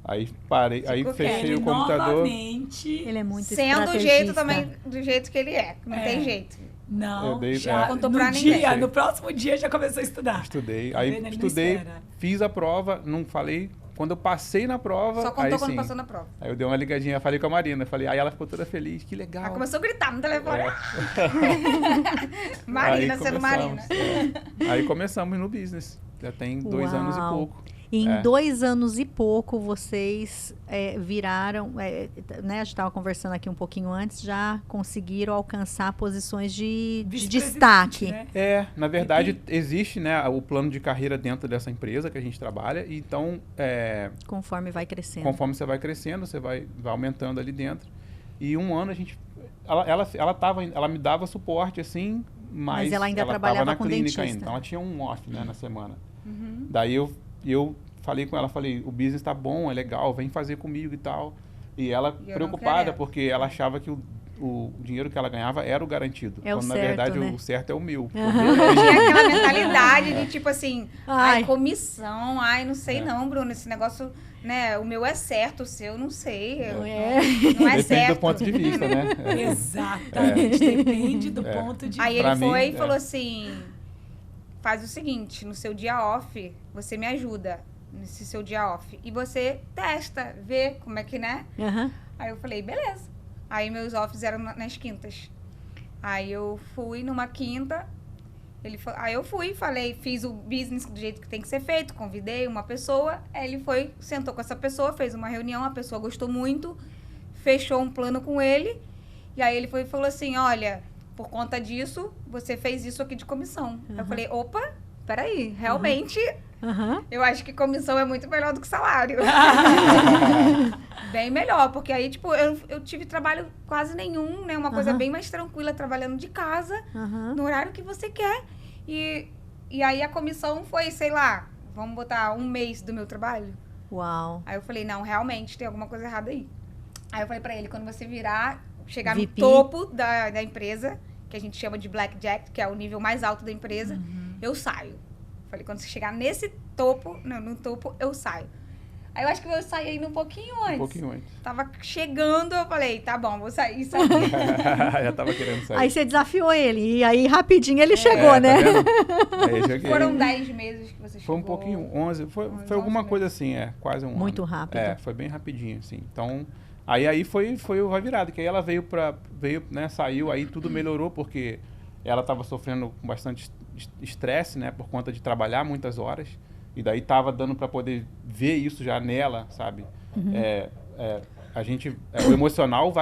Speaker 4: Aí parei, aí
Speaker 5: Ficou
Speaker 4: fechei
Speaker 1: Ele
Speaker 4: o computador.
Speaker 1: novamente...
Speaker 2: Ele é muito
Speaker 5: Sendo do jeito
Speaker 2: estrategista.
Speaker 5: também, do jeito que ele é. Não
Speaker 1: É.
Speaker 5: tem jeito.
Speaker 1: Não,
Speaker 4: Eu dei-
Speaker 1: já
Speaker 4: é.
Speaker 5: Contou
Speaker 1: no
Speaker 5: pra
Speaker 1: dia,
Speaker 5: ninguém.
Speaker 1: no próximo dia já começou a estudar.
Speaker 4: Estudei,
Speaker 1: Tá
Speaker 4: aí
Speaker 1: vendo? Ele não
Speaker 4: estudei,
Speaker 1: espera.
Speaker 4: fiz a prova, não falei. Quando eu passei na prova,
Speaker 5: Só
Speaker 4: aí
Speaker 5: contou quando
Speaker 4: sim.
Speaker 5: passou na prova.
Speaker 4: Aí eu dei uma ligadinha, falei com a Marina, falei, aí ela ficou toda feliz, que legal.
Speaker 5: Aí começou a gritar no telefone.
Speaker 4: É.
Speaker 5: Marina
Speaker 4: Aí
Speaker 5: sendo Marina.
Speaker 4: começamos, Aí começamos no business. Já tem 2 anos e
Speaker 2: Uau.
Speaker 4: pouco.
Speaker 2: E em
Speaker 4: É.
Speaker 2: 2 anos e pouco, vocês viraram, né, a gente estava conversando aqui um pouquinho antes, já conseguiram alcançar posições de
Speaker 1: Vice-presidente,
Speaker 2: destaque.
Speaker 1: né?
Speaker 4: É, na verdade, existe, né, o plano de carreira dentro dessa empresa que a gente trabalha. E então,
Speaker 2: Conforme vai crescendo.
Speaker 4: conforme você vai crescendo, você vai aumentando ali dentro. E um ano a gente... Ela me dava suporte, assim, mas
Speaker 2: ela ainda
Speaker 4: tava
Speaker 2: trabalhava
Speaker 4: na
Speaker 2: com
Speaker 4: clínica
Speaker 2: dentista.
Speaker 4: ainda. Então ela tinha um off, né, na semana.
Speaker 5: Uhum.
Speaker 4: Daí eu falei com ela, falei, o business tá bom, é legal, vem fazer comigo e tal. E ela
Speaker 5: E eu não
Speaker 4: preocupada,
Speaker 5: querendo.
Speaker 4: porque ela achava que o dinheiro que ela ganhava era o garantido.
Speaker 2: É o
Speaker 4: quando, na
Speaker 2: certo,
Speaker 4: verdade,
Speaker 2: né?
Speaker 4: o certo é o meu.
Speaker 5: Eu tinha aquela mentalidade de tipo assim,
Speaker 2: Ai.
Speaker 5: ai, comissão, ai, não sei
Speaker 4: É.
Speaker 5: não, Bruno, esse negócio, né, o meu é certo, o seu não sei.
Speaker 2: Não
Speaker 5: Não
Speaker 2: é?
Speaker 4: Depende
Speaker 5: certo.
Speaker 4: do ponto de vista, né?
Speaker 1: Exatamente, depende do ponto de
Speaker 5: Aí
Speaker 4: Pra
Speaker 5: ele
Speaker 4: mim,
Speaker 5: foi e
Speaker 4: é.
Speaker 5: falou assim, faz o seguinte, no seu dia off, você me ajuda nesse seu dia off. E você testa, vê como é que, né?
Speaker 2: Aham.
Speaker 5: Aí eu falei, beleza. Aí meus offs eram nas quintas. Aí eu fui numa quinta, aí eu fui, falei, fiz o business do jeito que tem que ser feito, convidei uma pessoa, aí ele foi, sentou com essa pessoa, fez uma reunião, a pessoa gostou muito, fechou um plano com ele, e aí ele foi e falou assim, olha, por conta disso, você fez isso aqui de comissão. Aí eu falei, opa, peraí, realmente...
Speaker 2: Aham.
Speaker 5: Eu acho que comissão é muito melhor do que salário. Bem melhor, porque aí, tipo, eu tive trabalho quase nenhum, né? Uma coisa
Speaker 2: Aham.
Speaker 5: bem mais tranquila, trabalhando de casa,
Speaker 2: Aham.
Speaker 5: no horário que você quer. E aí a comissão foi, sei lá, vamos botar 1 mês do meu trabalho.
Speaker 2: Uau.
Speaker 5: Aí eu falei, não, realmente tem alguma coisa errada aí. Aí eu falei pra ele, quando você virar, chegar
Speaker 2: VP.
Speaker 5: no topo da empresa, que a gente chama de blackjack, que é o nível mais alto da empresa, eu saio. Falei, quando você chegar nesse topo, no topo, eu saio. Aí eu acho que eu saí ainda um pouquinho antes.
Speaker 4: Um pouquinho antes.
Speaker 5: Tava chegando, eu falei, tá bom, vou sair.
Speaker 4: Já tava querendo sair.
Speaker 2: Aí você desafiou ele, e aí rapidinho ele chegou,
Speaker 4: Tá
Speaker 2: né?
Speaker 4: vendo? Aí cheguei.
Speaker 5: Foram 10 meses que você chegou.
Speaker 4: Foi um pouquinho, 11, foi
Speaker 5: 11
Speaker 4: alguma
Speaker 5: meses.
Speaker 4: coisa assim, quase um
Speaker 2: Muito
Speaker 4: ano.
Speaker 2: rápido.
Speaker 4: Foi bem rapidinho, assim. Então, aí foi o vai virado, que aí ela veio, né, saiu, aí tudo melhorou, porque ela estava sofrendo com bastante estresse, né, por conta de trabalhar muitas horas, e daí tava dando para poder ver isso já nela, sabe?
Speaker 2: Uhum.
Speaker 4: A gente, o emocional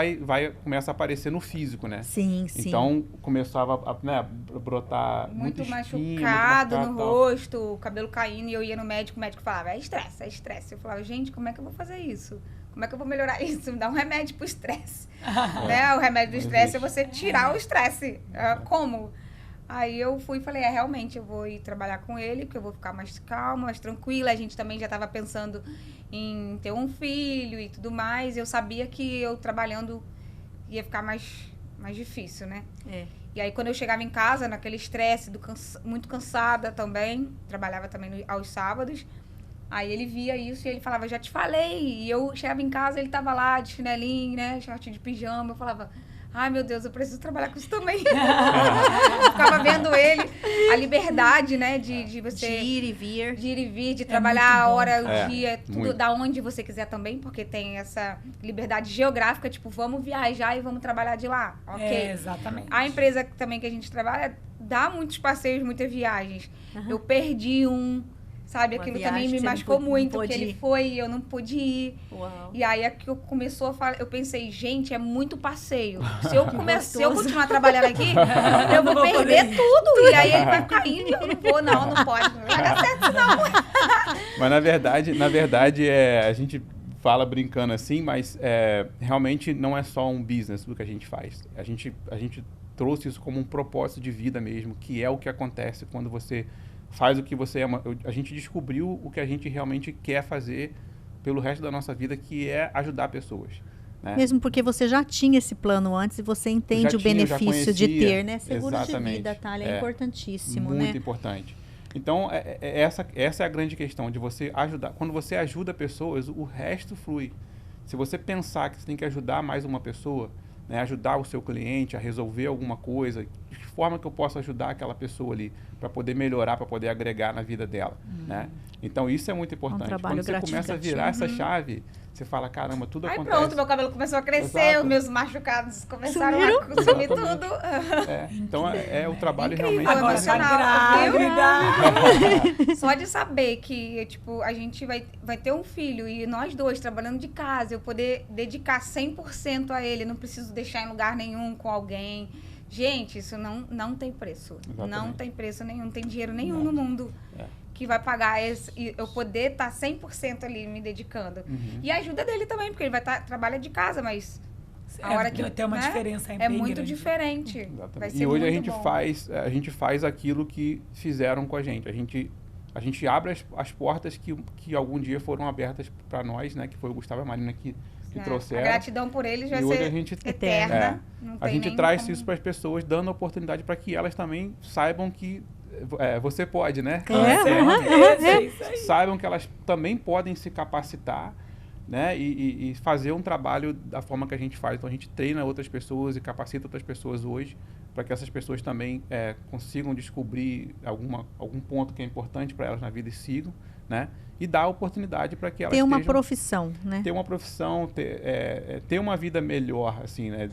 Speaker 4: começa a aparecer no físico, né?
Speaker 2: Sim, sim.
Speaker 4: Então, começava a, né, brotar
Speaker 5: Muito
Speaker 4: espinha,
Speaker 5: machucado
Speaker 4: muito
Speaker 5: no
Speaker 4: tal.
Speaker 5: rosto, o cabelo caindo, e eu ia no médico, o médico falava, é estresse, é estresse. Eu falava, gente, como é que eu vou fazer isso? Como é que eu vou melhorar isso? Me dá um remédio pro estresse. Né? O remédio do
Speaker 4: Não
Speaker 5: estresse é
Speaker 4: existe.
Speaker 5: você tirar o estresse. Como? Aí eu fui e falei, realmente, eu vou ir trabalhar com ele, porque eu vou ficar mais calma, mais tranquila. A gente também já estava pensando em ter um filho e tudo mais. Eu sabia que eu trabalhando ia ficar mais difícil, né?
Speaker 2: É.
Speaker 5: E aí, quando eu chegava em casa, naquele estresse, muito cansada também, trabalhava também aos sábados, aí ele via isso e ele falava, já te falei. E eu chegava em casa, ele tava lá de chinelinho, né, short de pijama, eu falava, ai meu Deus, eu preciso trabalhar com isso também. Eu ficava vendo ele, a liberdade, né, de você...
Speaker 2: De ir e vir.
Speaker 5: De ir e vir, de trabalhar
Speaker 1: muito
Speaker 5: a
Speaker 1: bom.
Speaker 5: hora, o
Speaker 4: É,
Speaker 5: dia, tudo
Speaker 4: muito.
Speaker 5: da onde você quiser também, porque tem essa liberdade geográfica, tipo, vamos viajar e vamos trabalhar de lá, ok?
Speaker 1: É, exatamente.
Speaker 5: A empresa também que a gente trabalha dá muitos passeios, muitas viagens. Eu perdi sabe?
Speaker 2: Uma
Speaker 5: Aquilo
Speaker 2: viagem
Speaker 5: também
Speaker 2: que
Speaker 5: me
Speaker 2: você não
Speaker 5: machucou
Speaker 2: pôde-
Speaker 5: muito,
Speaker 2: não
Speaker 5: porque
Speaker 2: pôde
Speaker 5: ele
Speaker 2: ir.
Speaker 5: foi e eu não pude ir.
Speaker 2: Uau.
Speaker 5: E aí é que eu começou a falar, eu pensei, gente, é muito passeio. Se eu
Speaker 2: gostoso.
Speaker 5: continuar trabalhando aqui, eu vou
Speaker 1: não vou
Speaker 5: perder
Speaker 1: poder ir.
Speaker 5: tudo. E aí ele vai ficar indo e eu não vou, não pode. Não vai dar certo, não.
Speaker 4: Mas na verdade a gente fala brincando assim, mas realmente não é só um business do que a gente faz. A gente trouxe isso como um propósito de vida mesmo, que é o que acontece quando você faz o que você ama. A gente descobriu o que a gente realmente quer fazer pelo resto da nossa vida, que é ajudar pessoas. Né?
Speaker 2: Mesmo porque você já tinha esse plano antes e você entende
Speaker 4: Já
Speaker 2: o
Speaker 4: tinha, já
Speaker 2: benefício de
Speaker 4: conhecia.
Speaker 2: ter, né? Seguro de
Speaker 4: Exatamente.
Speaker 2: vida, Thalia, é
Speaker 4: É.
Speaker 2: importantíssimo,
Speaker 4: Muito
Speaker 2: né?
Speaker 4: importante. Então, essa é a grande questão, de você ajudar. Quando você ajuda pessoas, o resto flui. Se você pensar que você tem que ajudar mais uma pessoa, né, ajudar o seu cliente a resolver alguma coisa, de que forma que eu posso ajudar aquela pessoa ali, para poder melhorar, para poder agregar na vida dela, né? Então, isso é muito importante.
Speaker 2: trabalho
Speaker 4: Quando você começa a virar essa chave, você fala, caramba, tudo
Speaker 5: Aí
Speaker 4: acontece.
Speaker 5: pronto, meu cabelo começou a crescer,
Speaker 4: Exato.
Speaker 5: os meus machucados começaram
Speaker 2: Sumiram?
Speaker 5: a sumir
Speaker 4: Exatamente.
Speaker 5: tudo.
Speaker 4: Então, o trabalho
Speaker 5: Incrível,
Speaker 4: realmente...
Speaker 1: Agora tá
Speaker 5: emocional,
Speaker 1: grávida.
Speaker 5: Só de saber que, tipo, a gente vai ter um filho e nós dois trabalhando de casa, eu poder dedicar 100% a ele, não preciso deixar em lugar nenhum com alguém. Gente, isso não tem preço.
Speaker 4: Exatamente.
Speaker 5: Não tem preço nenhum, não tem dinheiro nenhum
Speaker 4: Não.
Speaker 5: no mundo
Speaker 4: É.
Speaker 5: que vai pagar e eu poder estar 100% ali me dedicando.
Speaker 4: Uhum.
Speaker 5: E a ajuda dele também, porque ele vai trabalha de casa, mas a hora que
Speaker 1: tem uma
Speaker 5: né,
Speaker 1: diferença
Speaker 5: é
Speaker 1: bem
Speaker 5: muito
Speaker 1: grande.
Speaker 5: diferente.
Speaker 4: Exatamente.
Speaker 5: Vai ser
Speaker 4: E hoje a
Speaker 5: muito
Speaker 4: gente
Speaker 5: bom.
Speaker 4: faz aquilo que fizeram com a gente. A gente abre as portas que algum dia foram abertas para nós, né? Que foi o Gustavo e a Marina que
Speaker 5: A
Speaker 4: trouxeram.
Speaker 5: gratidão por eles vai
Speaker 4: E hoje
Speaker 5: ser
Speaker 4: a gente
Speaker 5: eterna. Não
Speaker 4: a
Speaker 5: tem
Speaker 4: gente
Speaker 5: nem
Speaker 4: traz
Speaker 5: como-
Speaker 4: isso para as pessoas, dando oportunidade para que elas também saibam que você pode, né?
Speaker 1: É isso aí.
Speaker 4: Saibam que elas também podem se capacitar, né? E fazer um trabalho da forma que a gente faz. Então a gente treina outras pessoas e capacita outras pessoas hoje para que essas pessoas também consigam descobrir algum ponto que é importante para elas na vida e sigam, né? E dar oportunidade para que elas
Speaker 2: Ter uma
Speaker 4: estejam-
Speaker 2: profissão, né?
Speaker 4: ter uma profissão, ter uma vida melhor, assim, né?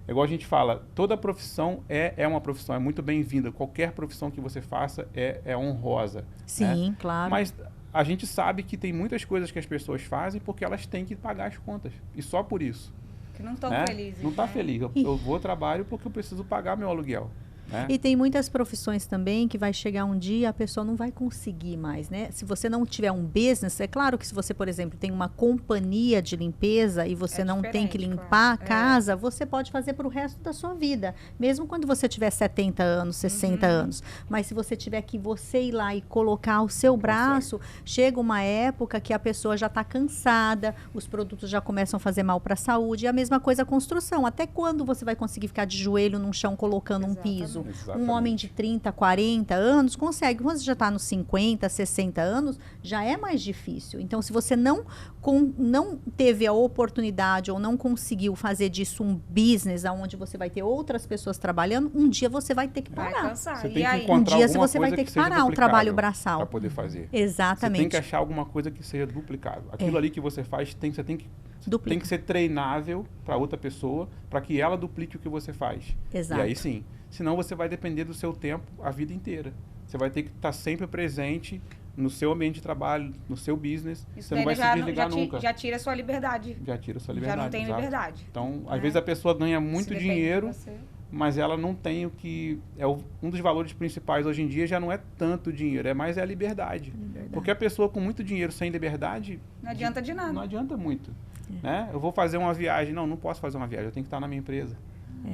Speaker 4: É igual a gente fala, toda profissão é uma profissão, é muito bem-vinda. Qualquer profissão que você faça é honrosa.
Speaker 2: Sim,
Speaker 4: né?
Speaker 2: claro.
Speaker 4: Mas a gente sabe que tem muitas coisas que as pessoas fazem porque elas têm que pagar as contas. E só por isso.
Speaker 5: Que não estão
Speaker 4: né?
Speaker 5: felizes.
Speaker 4: Não está
Speaker 5: né?
Speaker 4: feliz. Eu vou ao trabalho porque eu preciso pagar meu aluguel. Né?
Speaker 2: E tem muitas profissões também que vai chegar um dia a pessoa não vai conseguir mais, né? Se você não tiver um business, é claro que se você, por exemplo, tem uma companhia de limpeza e você
Speaker 5: É
Speaker 2: não tem que
Speaker 5: diferente,
Speaker 2: limpar a
Speaker 5: claro.
Speaker 2: casa, você pode fazer para o resto da sua vida, mesmo quando você tiver 70 anos, 60 anos. Mas se você tiver que você ir lá e colocar o seu braço, chega uma época que a pessoa já está cansada, os produtos já começam a fazer mal para a saúde, e a mesma coisa a construção. Até quando você vai conseguir ficar de joelho num chão colocando um piso?
Speaker 4: Exatamente.
Speaker 2: Um homem de 30, 40 anos consegue. Quando você já está nos 50, 60 anos, já é mais difícil. Então, se você não teve a oportunidade ou não conseguiu fazer disso um business onde você vai ter outras pessoas trabalhando, um dia você vai ter que
Speaker 5: Vai
Speaker 2: parar.
Speaker 5: cansar.
Speaker 4: Você
Speaker 5: E
Speaker 4: tem que
Speaker 5: aí?
Speaker 4: encontrar
Speaker 2: Um dia
Speaker 4: alguma
Speaker 2: você vai
Speaker 4: coisa
Speaker 2: ter que
Speaker 4: seja
Speaker 2: parar um trabalho
Speaker 4: duplicável
Speaker 2: braçal.
Speaker 4: para poder fazer.
Speaker 2: Exatamente.
Speaker 4: Você tem que achar alguma coisa que seja duplicável. Aquilo ali que você faz, você tem que
Speaker 2: Duplica.
Speaker 4: ser treinável para outra pessoa, para que ela duplique o que você faz.
Speaker 2: Exato.
Speaker 4: E aí sim. Senão você vai depender do seu tempo a vida inteira. Você vai ter que estar sempre presente no seu ambiente de trabalho, no seu business.
Speaker 5: Isso
Speaker 4: Você não vai
Speaker 5: daí
Speaker 4: se desligar nunca.
Speaker 5: já tira a sua liberdade.
Speaker 4: Já tira a sua
Speaker 5: Já
Speaker 4: liberdade.
Speaker 5: não tem
Speaker 4: exato.
Speaker 5: liberdade.
Speaker 4: Então,
Speaker 5: É.
Speaker 4: às vezes a pessoa ganha muito
Speaker 5: Se depende de
Speaker 4: dinheiro,
Speaker 5: você.
Speaker 4: mas ela não tem o que... um dos valores principais hoje em dia já não é tanto dinheiro, é mais a liberdade. Porque a pessoa com muito dinheiro sem liberdade...
Speaker 5: Não adianta de nada.
Speaker 4: Não adianta muito. Né? Eu vou fazer uma viagem. Não posso fazer uma viagem, eu tenho que estar na minha empresa.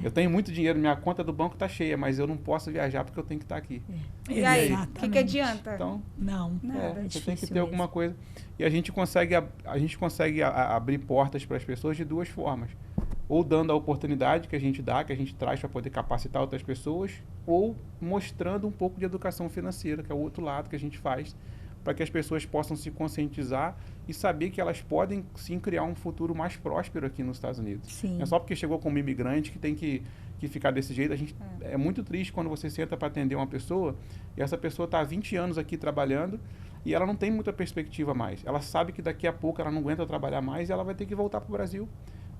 Speaker 4: Eu tenho muito dinheiro, minha conta do banco está cheia, mas eu não posso viajar porque eu tenho que estar aqui.
Speaker 5: E aí? O
Speaker 1: Exatamente.
Speaker 5: que adianta?
Speaker 4: Então,
Speaker 1: Não.
Speaker 5: Nada.
Speaker 4: você tem que
Speaker 2: difícil
Speaker 4: ter alguma coisa. E a gente consegue, abrir portas para as pessoas de duas formas. Ou dando a oportunidade que a gente traz para poder capacitar outras pessoas, ou mostrando um pouco de educação financeira, que é o outro lado que a gente faz, para que as pessoas possam se conscientizar e saber que elas podem sim criar um futuro mais próspero aqui nos Estados Unidos.
Speaker 2: Sim.
Speaker 4: Não é só porque chegou como imigrante que tem que ficar desse jeito. É muito triste quando você senta para atender uma pessoa e essa pessoa está há 20 anos aqui trabalhando e ela não tem muita perspectiva mais. Ela sabe que daqui a pouco ela não aguenta trabalhar mais e ela vai ter que voltar para o Brasil.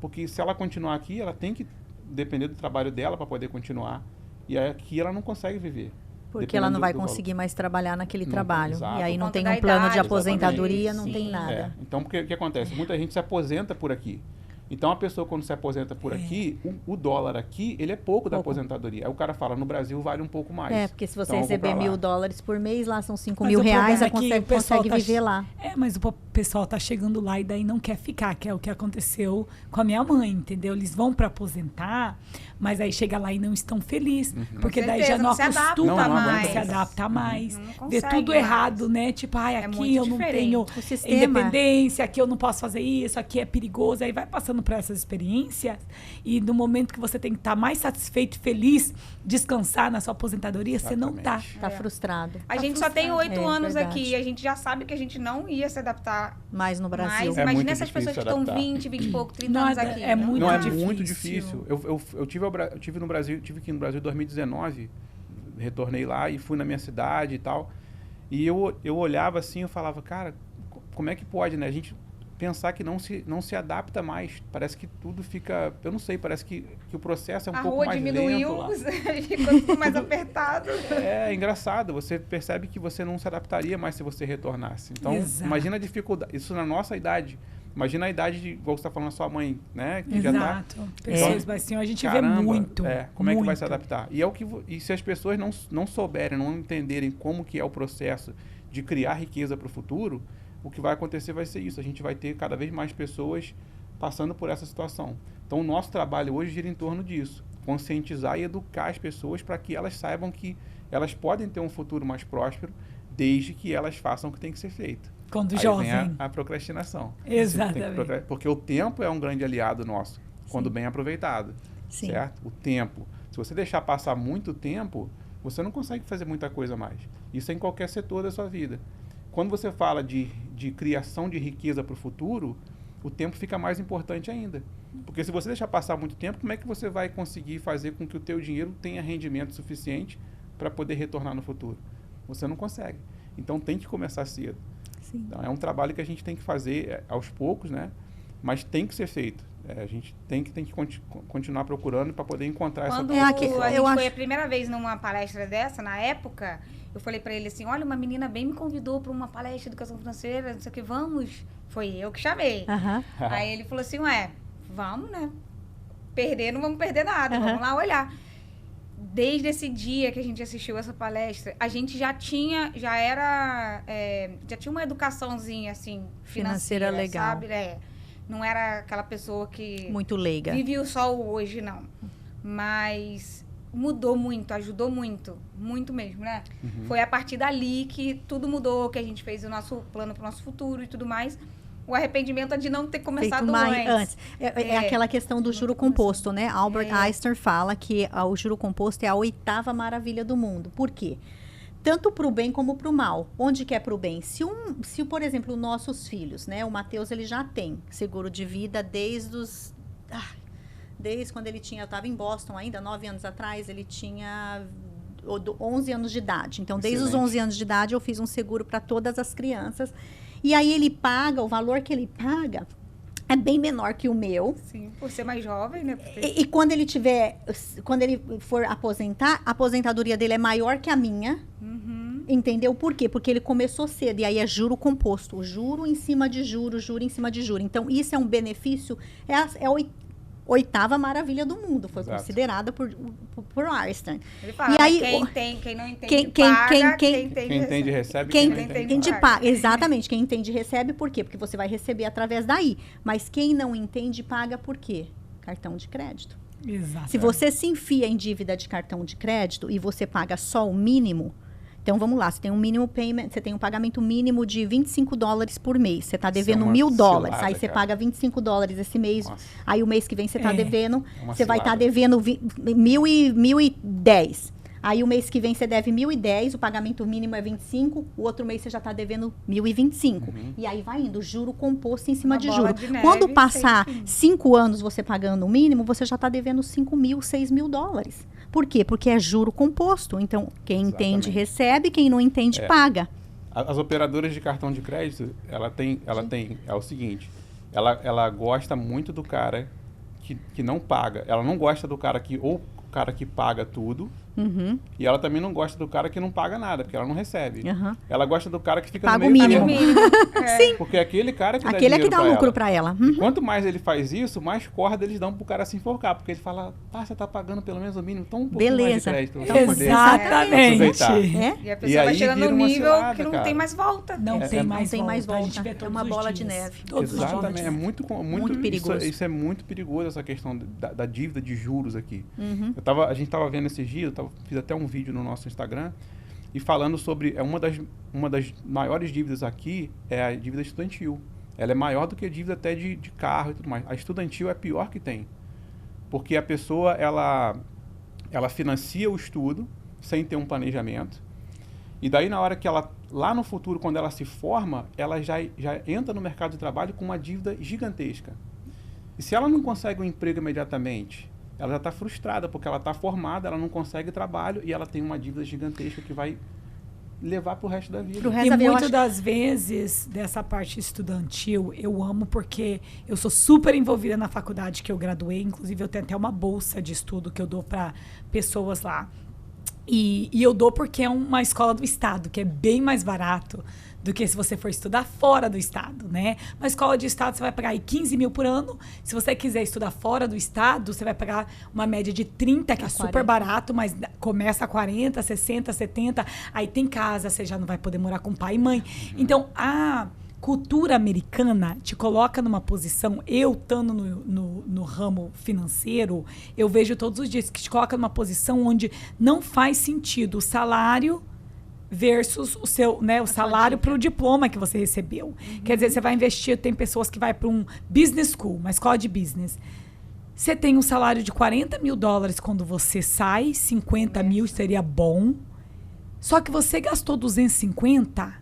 Speaker 4: Porque se ela continuar aqui, ela tem que depender do trabalho dela para poder continuar. E aqui ela não consegue viver.
Speaker 2: Porque ela não vai conseguir mais trabalhar naquele trabalho. E aí não tem um plano de aposentadoria, não tem nada.
Speaker 4: Então, o que acontece? Muita gente se aposenta por aqui. Então, a pessoa, quando se aposenta por aqui, o dólar aqui, ele é pouco da aposentadoria. Aí o cara fala, no Brasil vale um pouco mais.
Speaker 2: Porque se você receber $1.000 por mês, lá são $5.000,
Speaker 1: você
Speaker 2: consegue viver lá.
Speaker 1: Mas o pessoal tá chegando lá e daí não quer ficar, que é o que aconteceu com a minha mãe, entendeu? Eles vão para aposentar, mas aí chega lá e não estão felizes, porque daí já não acostuma mais, se adapta mais, vê tudo errado, né? Tipo, aqui eu não tenho independência, aqui eu não posso fazer isso, aqui é perigoso, aí vai passando por essas experiências e no momento que você tem que estar mais satisfeito e feliz, descansar na sua aposentadoria, você não tá.
Speaker 2: Tá frustrado.
Speaker 5: A gente só tem 8 anos aqui e a gente já sabe que a gente não ia se adaptar
Speaker 2: mais no Brasil.
Speaker 5: Mas imagina essas pessoas que estão 20 e pouco, 30 anos aqui.
Speaker 1: É muito
Speaker 4: difícil. Eu tive no Brasil, tive aqui no Brasil em 2019, retornei lá e fui na minha cidade e tal. E eu olhava assim, eu falava, cara, como é que pode, né? A gente pensar que não se adapta mais. Parece que tudo fica, eu não sei, parece que o processo é um pouco mais lento. A rua diminuiu,
Speaker 5: ficou tudo mais apertado.
Speaker 4: É engraçado, você percebe que você não se adaptaria mais se você retornasse. Então, imagina a dificuldade, isso na nossa idade. Imagina a idade de, igual você está falando, a sua mãe, né? Que já tá,
Speaker 1: pessoas assim, a gente vê muito.
Speaker 4: Como é que vai se adaptar? E se as pessoas não souberem, não entenderem como que é o processo de criar riqueza para o futuro, o que vai acontecer vai ser isso. A gente vai ter cada vez mais pessoas passando por essa situação. Então, o nosso trabalho hoje gira em torno disso. Conscientizar e educar as pessoas para que elas saibam que elas podem ter um futuro mais próspero desde que elas façam o que tem que ser feito.
Speaker 1: Quando
Speaker 4: aí
Speaker 1: jovem.
Speaker 4: Vem a procrastinação.
Speaker 1: Exatamente.
Speaker 4: Porque o tempo é um grande aliado nosso, quando bem aproveitado.
Speaker 2: Sim.
Speaker 4: Certo? O tempo. Se você deixar passar muito tempo, você não consegue fazer muita coisa mais. Isso é em qualquer setor da sua vida. Quando você fala de criação de riqueza para o futuro, o tempo fica mais importante ainda. Porque se você deixar passar muito tempo, como é que você vai conseguir fazer com que o teu dinheiro tenha rendimento suficiente para poder retornar no futuro? Você não consegue. Então, tem que começar cedo.
Speaker 2: Sim.
Speaker 4: Então, é um trabalho que a gente tem que fazer aos poucos, né? Mas tem que ser feito. A gente tem que continuar procurando para poder encontrar
Speaker 5: Quando
Speaker 4: essa
Speaker 5: pessoa. Foi a primeira vez numa palestra dessa, na época, eu falei para ele assim, olha, uma menina bem me convidou para uma palestra de educação financeira, não sei o que, vamos. Foi eu que chamei. Aí ele falou assim, vamos, né? Não vamos perder nada, vamos lá olhar. Desde esse dia que a gente assistiu essa palestra, a gente já tinha uma educaçãozinha, assim, financeira
Speaker 2: legal.
Speaker 5: Sabe? Não era aquela pessoa que...
Speaker 2: muito leiga.
Speaker 5: Vive só o hoje, não. Mas mudou muito, ajudou muito. Muito mesmo, né? Foi a partir dali que tudo mudou, que a gente fez o nosso plano para o nosso futuro e tudo mais. O arrependimento é de não ter começado antes.
Speaker 2: É aquela questão do juro composto, né? Albert Einstein fala que o juro composto é a 8ª maravilha do mundo. Por quê? Tanto para o bem como para o mal. Onde que é para o bem? Se, por exemplo, nossos filhos, né? O Matheus, ele já tem seguro de vida desde quando ele tinha... Eu estava em Boston ainda, 9 anos atrás, ele tinha 11 anos de idade. Então, desde os 11 anos de idade, eu fiz um seguro para todas as crianças. E aí ele paga, o valor que ele paga é bem menor que o meu.
Speaker 5: Sim, por ser mais jovem, né?
Speaker 2: E quando ele for aposentar, a aposentadoria dele é maior que a minha. Entendeu? Por quê? Porque ele começou cedo. E aí é juro composto. Juro em cima de juro, juro em cima de juro. Então, isso é um benefício, é a 8ª maravilha do mundo. Foi considerada por Einstein.
Speaker 5: Ele fala, e aí, quem não entende paga, quem entende
Speaker 4: recebe,
Speaker 2: quem não entende paga. Exatamente, quem entende recebe, por quê? Porque você vai receber através daí. Mas quem não entende paga por quê? Cartão de crédito.
Speaker 1: Exato.
Speaker 2: Se você se enfia em dívida de cartão de crédito e você paga só o mínimo, então vamos lá, você tem um mínimo payment, você tem um pagamento mínimo de $25 por mês. Você está devendo $1.000. Aí você paga $25 esse mês. Nossa. Aí o mês que vem você está devendo, você vai estar devendo 1.010. Aí o mês que vem você deve 1.010, o pagamento mínimo é 25, o outro mês você já está devendo 1.025. E aí vai indo, juro composto em cima
Speaker 3: Uma
Speaker 2: de
Speaker 3: bola
Speaker 2: juro.
Speaker 3: de neve,
Speaker 2: Quando passar
Speaker 3: sem fim.
Speaker 2: 5 anos você pagando o mínimo, você já está devendo 5.000, 6.000 dólares. Por quê? Porque é juro composto. Então, quem entende
Speaker 4: Exatamente.
Speaker 2: recebe, quem não entende paga.
Speaker 4: As operadoras de cartão de crédito, ela tem é o seguinte, ela gosta muito do cara que não paga. Ela não gosta do cara o cara que paga tudo. E ela também não gosta do cara que não paga nada, porque ela não recebe. Ela gosta do cara que fica
Speaker 2: Paga
Speaker 4: no
Speaker 2: o
Speaker 4: meio
Speaker 2: mínimo.
Speaker 4: termo.
Speaker 2: Sim.
Speaker 4: Porque é aquele cara que dá
Speaker 2: Aquele é que
Speaker 4: dinheiro
Speaker 2: dá
Speaker 4: pra
Speaker 2: lucro
Speaker 4: ela.
Speaker 2: para ela.
Speaker 4: E quanto mais ele faz isso, mais corda eles dão pro cara se enforcar. Porque ele fala, você tá pagando pelo menos o mínimo, então um pouquinho mais de
Speaker 2: Beleza.
Speaker 4: crédito. pra poder
Speaker 1: Exatamente.
Speaker 4: aproveitar.
Speaker 2: É?
Speaker 3: E a pessoa
Speaker 4: E
Speaker 3: vai
Speaker 4: aí
Speaker 3: chegando
Speaker 4: vira
Speaker 3: num
Speaker 4: uma
Speaker 3: nível
Speaker 4: cilada,
Speaker 3: que não
Speaker 4: cara.
Speaker 3: tem mais volta.
Speaker 1: Não tem mais
Speaker 2: tem mais
Speaker 1: volta. A gente
Speaker 2: volta.
Speaker 1: vê todos
Speaker 2: É uma
Speaker 1: os
Speaker 2: bola de
Speaker 1: dias.
Speaker 2: neve.
Speaker 1: Todos os
Speaker 4: Exatamente,
Speaker 1: dias.
Speaker 4: é muito
Speaker 2: perigoso.
Speaker 4: Isso é muito perigoso, essa questão da dívida de juros aqui. A gente tava vendo esses dias, fiz até um vídeo no nosso Instagram, e falando sobre, uma das maiores dívidas aqui é a dívida estudantil. Ela é maior do que a dívida até de carro e tudo mais. A estudantil é a pior que tem. Porque a pessoa, ela financia o estudo sem ter um planejamento. E daí, na hora que lá no futuro, quando ela se forma, ela já entra no mercado de trabalho com uma dívida gigantesca. E se ela não consegue um emprego imediatamente, ela já está frustrada, porque ela está formada, ela não consegue trabalho e ela tem uma dívida gigantesca que vai levar para o resto da vida.
Speaker 2: Pro resto
Speaker 1: E
Speaker 2: da vida, eu
Speaker 1: muitas
Speaker 2: acho-
Speaker 1: das vezes, dessa parte estudantil, eu amo porque eu sou super envolvida na faculdade que eu graduei. Inclusive, eu tenho até uma bolsa de estudo que eu dou para pessoas lá. E eu dou porque é uma escola do estado, que é bem mais barato do que se você for estudar fora do estado, né? Uma escola de estado, você vai pagar aí 15 mil por ano. Se você quiser estudar fora do estado, você vai pagar uma média de 30, que é super
Speaker 2: 40.
Speaker 1: barato, mas começa a 40, 60, 70. Aí tem casa, você já não vai poder morar com pai e mãe. Então, a cultura americana te coloca numa posição, eu estando no ramo financeiro, eu vejo todos os dias que te coloca numa posição onde não faz sentido o salário versus o seu, né, o salário para o diploma que você recebeu. Quer dizer, você vai investir, tem pessoas que vai para um business school, uma escola de business. Você tem um salário de 40 mil dólares quando você sai, 50 mil seria bom. Só que você gastou 250,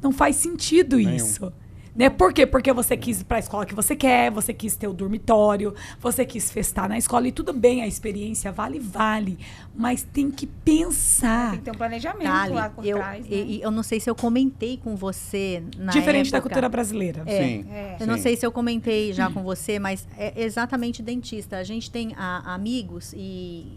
Speaker 1: não faz sentido
Speaker 4: Nenhum.
Speaker 1: isso. Né? Por quê? Porque você quis ir para a escola que você quer, você quis ter o dormitório, você quis festar na escola. E tudo bem, a experiência vale. Mas tem que pensar.
Speaker 3: Tem que ter um planejamento
Speaker 2: Dali,
Speaker 3: lá por trás, né?
Speaker 2: eu não sei se eu comentei com você na
Speaker 1: Diferente da
Speaker 2: época.
Speaker 1: cultura brasileira.
Speaker 4: Sim.
Speaker 2: Eu não
Speaker 4: sim.
Speaker 2: sei se eu comentei já com você, mas é exatamente dentista. A gente tem amigos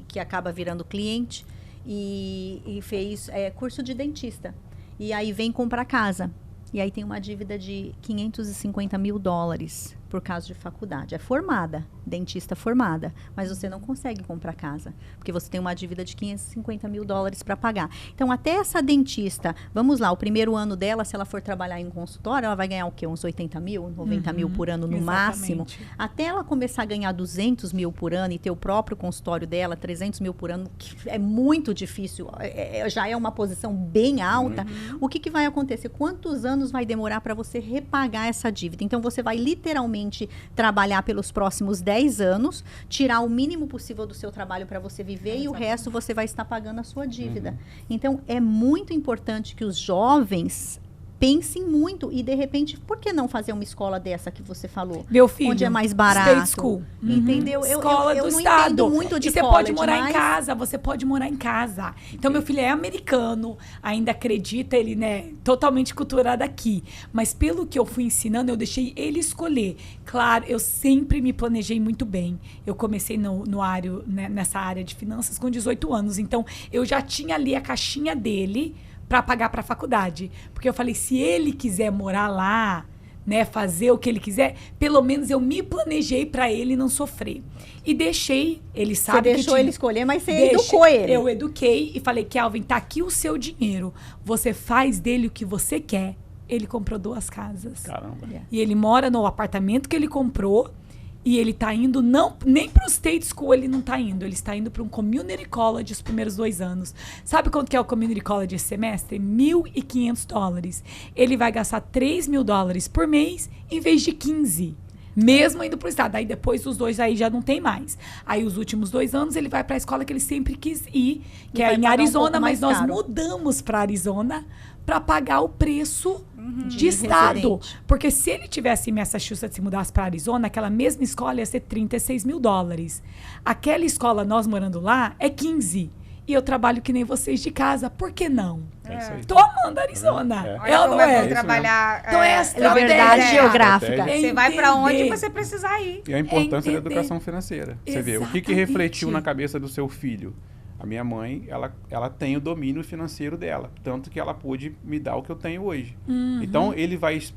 Speaker 2: que acaba virando cliente e fez curso de dentista. E aí vem comprar casa. E aí tem uma dívida de 550 mil dólares por causa de faculdade. É formada, dentista formada, mas você não consegue comprar casa, porque você tem uma dívida de 550 mil dólares para pagar. Então, até essa dentista, vamos lá, o primeiro ano dela, se ela for trabalhar em consultório, ela vai ganhar o quê? Uns 80 mil, 90 mil por ano no máximo. Até ela começar a ganhar 200 mil por ano e ter o próprio consultório dela, 300 mil por ano, que é muito difícil, já é uma posição bem alta. O que vai acontecer? Quantos anos vai demorar para você repagar essa dívida? Então, você vai literalmente trabalhar pelos próximos 10 anos, tirar o mínimo possível do seu trabalho para você viver e o resto você vai estar pagando a sua dívida. Então, é muito importante que os jovens pensem muito e, de repente, por que não fazer uma escola dessa que você falou?
Speaker 1: Meu filho,
Speaker 2: Onde é mais barato.
Speaker 1: State School.
Speaker 2: Entendeu?
Speaker 1: Escola
Speaker 2: eu
Speaker 1: do
Speaker 2: não
Speaker 1: estado.
Speaker 2: entendo muito de
Speaker 1: E você
Speaker 2: college,
Speaker 1: pode morar
Speaker 2: mas
Speaker 1: em casa, você pode morar em casa. Então, meu filho é americano, ainda acredita, ele, né, totalmente culturado aqui. Mas pelo que eu fui ensinando, eu deixei ele escolher. Claro, eu sempre me planejei muito bem. Eu comecei nessa área de finanças com 18 anos. Então, eu já tinha ali a caixinha dele para pagar para a faculdade. Porque eu falei, se ele quiser morar lá, né, fazer o que ele quiser, pelo menos eu me planejei para ele não sofrer. E deixei, ele sabe
Speaker 2: você
Speaker 1: que
Speaker 2: deixou
Speaker 1: tinha-
Speaker 2: ele escolher, mas você
Speaker 1: Deixa-
Speaker 2: educou ele.
Speaker 1: Eu eduquei e falei, Kelvin, tá aqui o seu dinheiro. Você faz dele o que você quer. Ele comprou 2 casas.
Speaker 4: Caramba.
Speaker 1: E ele mora no apartamento que ele comprou. E ele tá indo, nem pro State School ele não tá indo. Ele está indo para um Community College os primeiros 2 anos. Sabe quanto que é o Community College esse semestre? $1.500. Ele vai gastar $3.000 por mês em vez de 15. Mesmo indo pro estado. Aí depois os dois aí já não tem mais. Aí os últimos 2 anos ele vai pra escola que ele sempre quis ir, que
Speaker 2: E
Speaker 1: é
Speaker 2: vai
Speaker 1: em
Speaker 2: pagar um
Speaker 1: Arizona,
Speaker 2: pouco
Speaker 1: mas
Speaker 2: mais
Speaker 1: nós
Speaker 2: caro.
Speaker 1: mudamos pra Arizona pra pagar o preço de
Speaker 2: De
Speaker 1: estado.
Speaker 2: residente.
Speaker 1: Porque se ele tivesse em Massachusetts e mudasse para Arizona, aquela mesma escola ia ser $36.000. Aquela escola, nós morando lá, é 15. E eu trabalho que nem vocês de casa. Por que não?
Speaker 4: É isso aí.
Speaker 1: Tô amando Arizona.
Speaker 4: É.
Speaker 5: Olha
Speaker 1: Ela
Speaker 5: como
Speaker 1: não
Speaker 5: é bom
Speaker 1: é.
Speaker 4: isso
Speaker 5: trabalhar.
Speaker 1: Então é a estratégia.
Speaker 2: Liberdade geográfica.
Speaker 1: É
Speaker 5: Você vai pra onde
Speaker 1: entender.
Speaker 5: você precisar ir.
Speaker 4: E a importância da
Speaker 1: entender.
Speaker 4: educação financeira. Você vê, o que
Speaker 1: Exatamente.
Speaker 4: refletiu na cabeça do seu filho? A minha mãe, ela tem o domínio financeiro dela, tanto que ela pôde me dar o que eu tenho hoje. Então,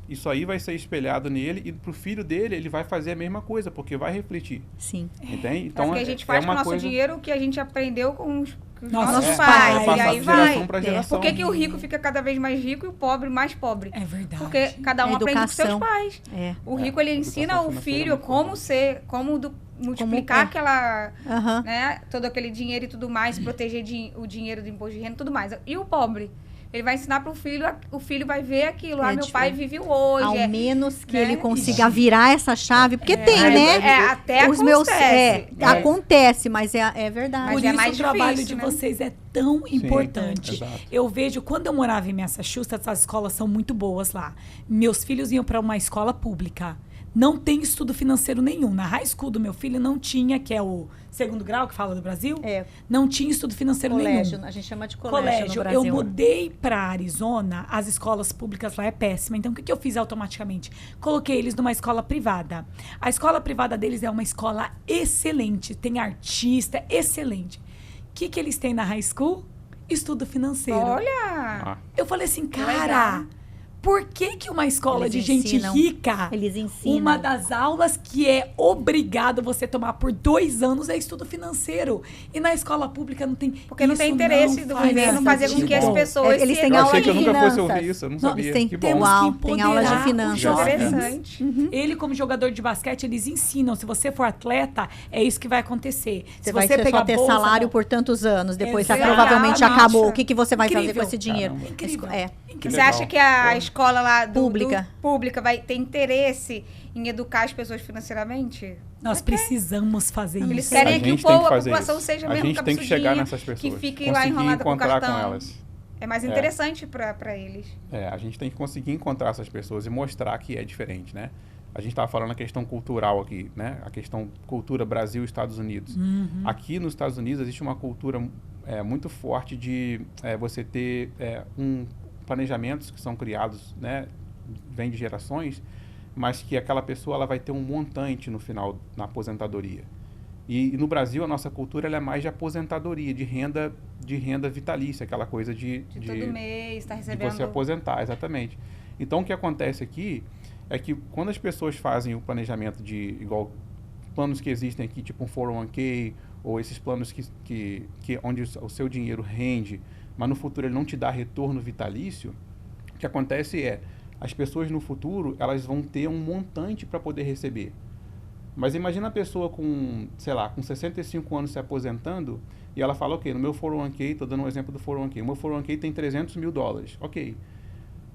Speaker 4: isso aí vai ser espelhado nele e pro filho dele, ele vai fazer a mesma coisa, porque vai refletir,
Speaker 2: Sim.
Speaker 4: entende?
Speaker 5: Então, porque a gente faz com o nosso dinheiro o que a gente aprendeu com os
Speaker 1: Nossos
Speaker 5: nossos
Speaker 1: pais.
Speaker 5: pais. E aí vai.
Speaker 4: Pra geração.
Speaker 5: Por que o rico fica cada vez mais rico e o pobre mais pobre?
Speaker 1: É verdade.
Speaker 5: Porque cada um
Speaker 2: A
Speaker 5: aprende com seus
Speaker 2: educação.
Speaker 5: pais.
Speaker 2: É.
Speaker 5: O rico, ele
Speaker 4: a
Speaker 5: ensina
Speaker 4: educação
Speaker 5: o
Speaker 4: financeira é
Speaker 5: filho
Speaker 4: muito
Speaker 5: como
Speaker 4: importante.
Speaker 5: ser, multiplicar
Speaker 2: é.
Speaker 5: aquela,
Speaker 2: Aham.
Speaker 5: né, todo aquele dinheiro e tudo mais, proteger o dinheiro do imposto de renda e tudo mais. E o pobre? Ele vai ensinar pro filho, o filho vai ver aquilo.
Speaker 2: É
Speaker 5: Meu pai
Speaker 2: diferente.
Speaker 5: vive hoje.
Speaker 2: Ao menos que
Speaker 5: né?
Speaker 2: ele consiga virar essa chave, porque tem,
Speaker 5: É,
Speaker 2: né?
Speaker 5: até
Speaker 2: Os meus,
Speaker 5: acontece.
Speaker 2: acontece, mas é verdade.
Speaker 5: Mas
Speaker 1: Por
Speaker 5: é
Speaker 1: isso
Speaker 5: mais
Speaker 1: o trabalho
Speaker 5: difícil,
Speaker 1: de
Speaker 5: né?
Speaker 1: vocês é tão importante.
Speaker 4: exato.
Speaker 1: Eu vejo, quando eu morava em Massachusetts, as escolas são muito boas lá. Meus filhos iam para uma escola pública. Não tem estudo financeiro nenhum. Na high school do meu filho não tinha, que é o segundo grau que fala do Brasil,
Speaker 2: É.
Speaker 1: não tinha estudo financeiro
Speaker 2: Colégio,
Speaker 1: nenhum.
Speaker 2: a gente chama de colégio, no Brasil.
Speaker 1: Eu mudei para Arizona, as escolas públicas lá é péssima. Então, o que eu fiz automaticamente? Coloquei eles numa escola privada. A escola privada deles é uma escola excelente, tem artista, excelente. O que eles têm na high school? Estudo financeiro.
Speaker 5: Olha!
Speaker 4: Ah,
Speaker 1: Eu falei assim,
Speaker 5: legal.
Speaker 1: cara, por que uma escola
Speaker 2: Eles
Speaker 1: de gente
Speaker 2: ensinam.
Speaker 1: rica,
Speaker 2: Eles ensinam.
Speaker 1: uma das aulas que é obrigado você tomar por 2 anos é estudo financeiro. E na escola pública não tem.
Speaker 5: Porque não tem
Speaker 1: isso
Speaker 5: interesse do
Speaker 1: faz
Speaker 5: governo fazer com que as
Speaker 1: sentido.
Speaker 5: pessoas...
Speaker 2: Eles têm
Speaker 4: eu
Speaker 2: aula
Speaker 4: achei que
Speaker 2: de
Speaker 4: eu nunca fosse
Speaker 2: finanças.
Speaker 4: ouvir isso, eu não
Speaker 2: Não,
Speaker 4: sabia.
Speaker 2: eles têm-
Speaker 4: Que
Speaker 2: tem
Speaker 4: bom.
Speaker 2: uma-
Speaker 1: Temos que
Speaker 2: tem aulas de
Speaker 1: empoderar
Speaker 2: finanças.
Speaker 1: os jovens.
Speaker 5: Interessante.
Speaker 1: Ele, como jogador de basquete, eles ensinam. Se você for atleta, é isso que vai acontecer.
Speaker 2: Você
Speaker 1: Se
Speaker 2: vai
Speaker 1: você pegar
Speaker 2: só ter
Speaker 1: bolsa,
Speaker 2: salário
Speaker 1: não.
Speaker 2: por tantos anos. Depois
Speaker 1: Exatamente.
Speaker 2: provavelmente acabou. O que você vai fazer
Speaker 1: Incrível.
Speaker 2: com esse dinheiro?
Speaker 4: Caramba.
Speaker 1: Incrível.
Speaker 2: É.
Speaker 4: Que
Speaker 5: Você
Speaker 4: legal.
Speaker 5: acha que a
Speaker 4: Pô.
Speaker 5: escola lá
Speaker 2: Pública.
Speaker 5: pública vai ter interesse em educar as pessoas financeiramente?
Speaker 1: Nós precisamos fazer
Speaker 5: Eles
Speaker 1: isso.
Speaker 5: querem
Speaker 4: A
Speaker 5: que
Speaker 4: gente
Speaker 5: o
Speaker 4: tem
Speaker 5: povo,
Speaker 4: que
Speaker 5: a
Speaker 4: fazer
Speaker 5: população
Speaker 4: isso.
Speaker 5: seja
Speaker 4: A
Speaker 5: mesmo
Speaker 4: gente tem que chegar
Speaker 5: cabeçudinha,
Speaker 4: nessas pessoas.
Speaker 5: que fique lá
Speaker 4: conseguir
Speaker 5: enrolada com o
Speaker 4: encontrar
Speaker 5: cartão.
Speaker 4: com elas.
Speaker 5: É mais
Speaker 4: É.
Speaker 5: interessante pra eles.
Speaker 4: A gente tem que conseguir encontrar essas pessoas e mostrar que é diferente, né? A gente estava falando a questão cultural aqui, né? A questão cultura Brasil e Estados Unidos. Aqui nos Estados Unidos existe uma cultura muito forte de você ter planejamentos que são criados, né? Vem de gerações, mas que aquela pessoa ela vai ter um montante no final, na aposentadoria. E no Brasil a nossa cultura ela é mais de aposentadoria, de renda vitalícia, aquela coisa de
Speaker 5: Todo mês tá
Speaker 4: de
Speaker 5: recebendo...
Speaker 4: você aposentar, exatamente. Então, o que acontece aqui é que quando as pessoas fazem o planejamento de, igual planos que existem aqui, tipo um 401k, ou esses planos onde o seu dinheiro rende, mas no futuro ele não te dá retorno vitalício, o que acontece é, as pessoas no futuro, elas vão ter um montante para poder receber. Mas imagina a pessoa com, sei lá, com 65 anos se aposentando e ela fala, ok, no meu 401k, estou dando um exemplo do 401k, o meu 401k tem $300 mil, ok,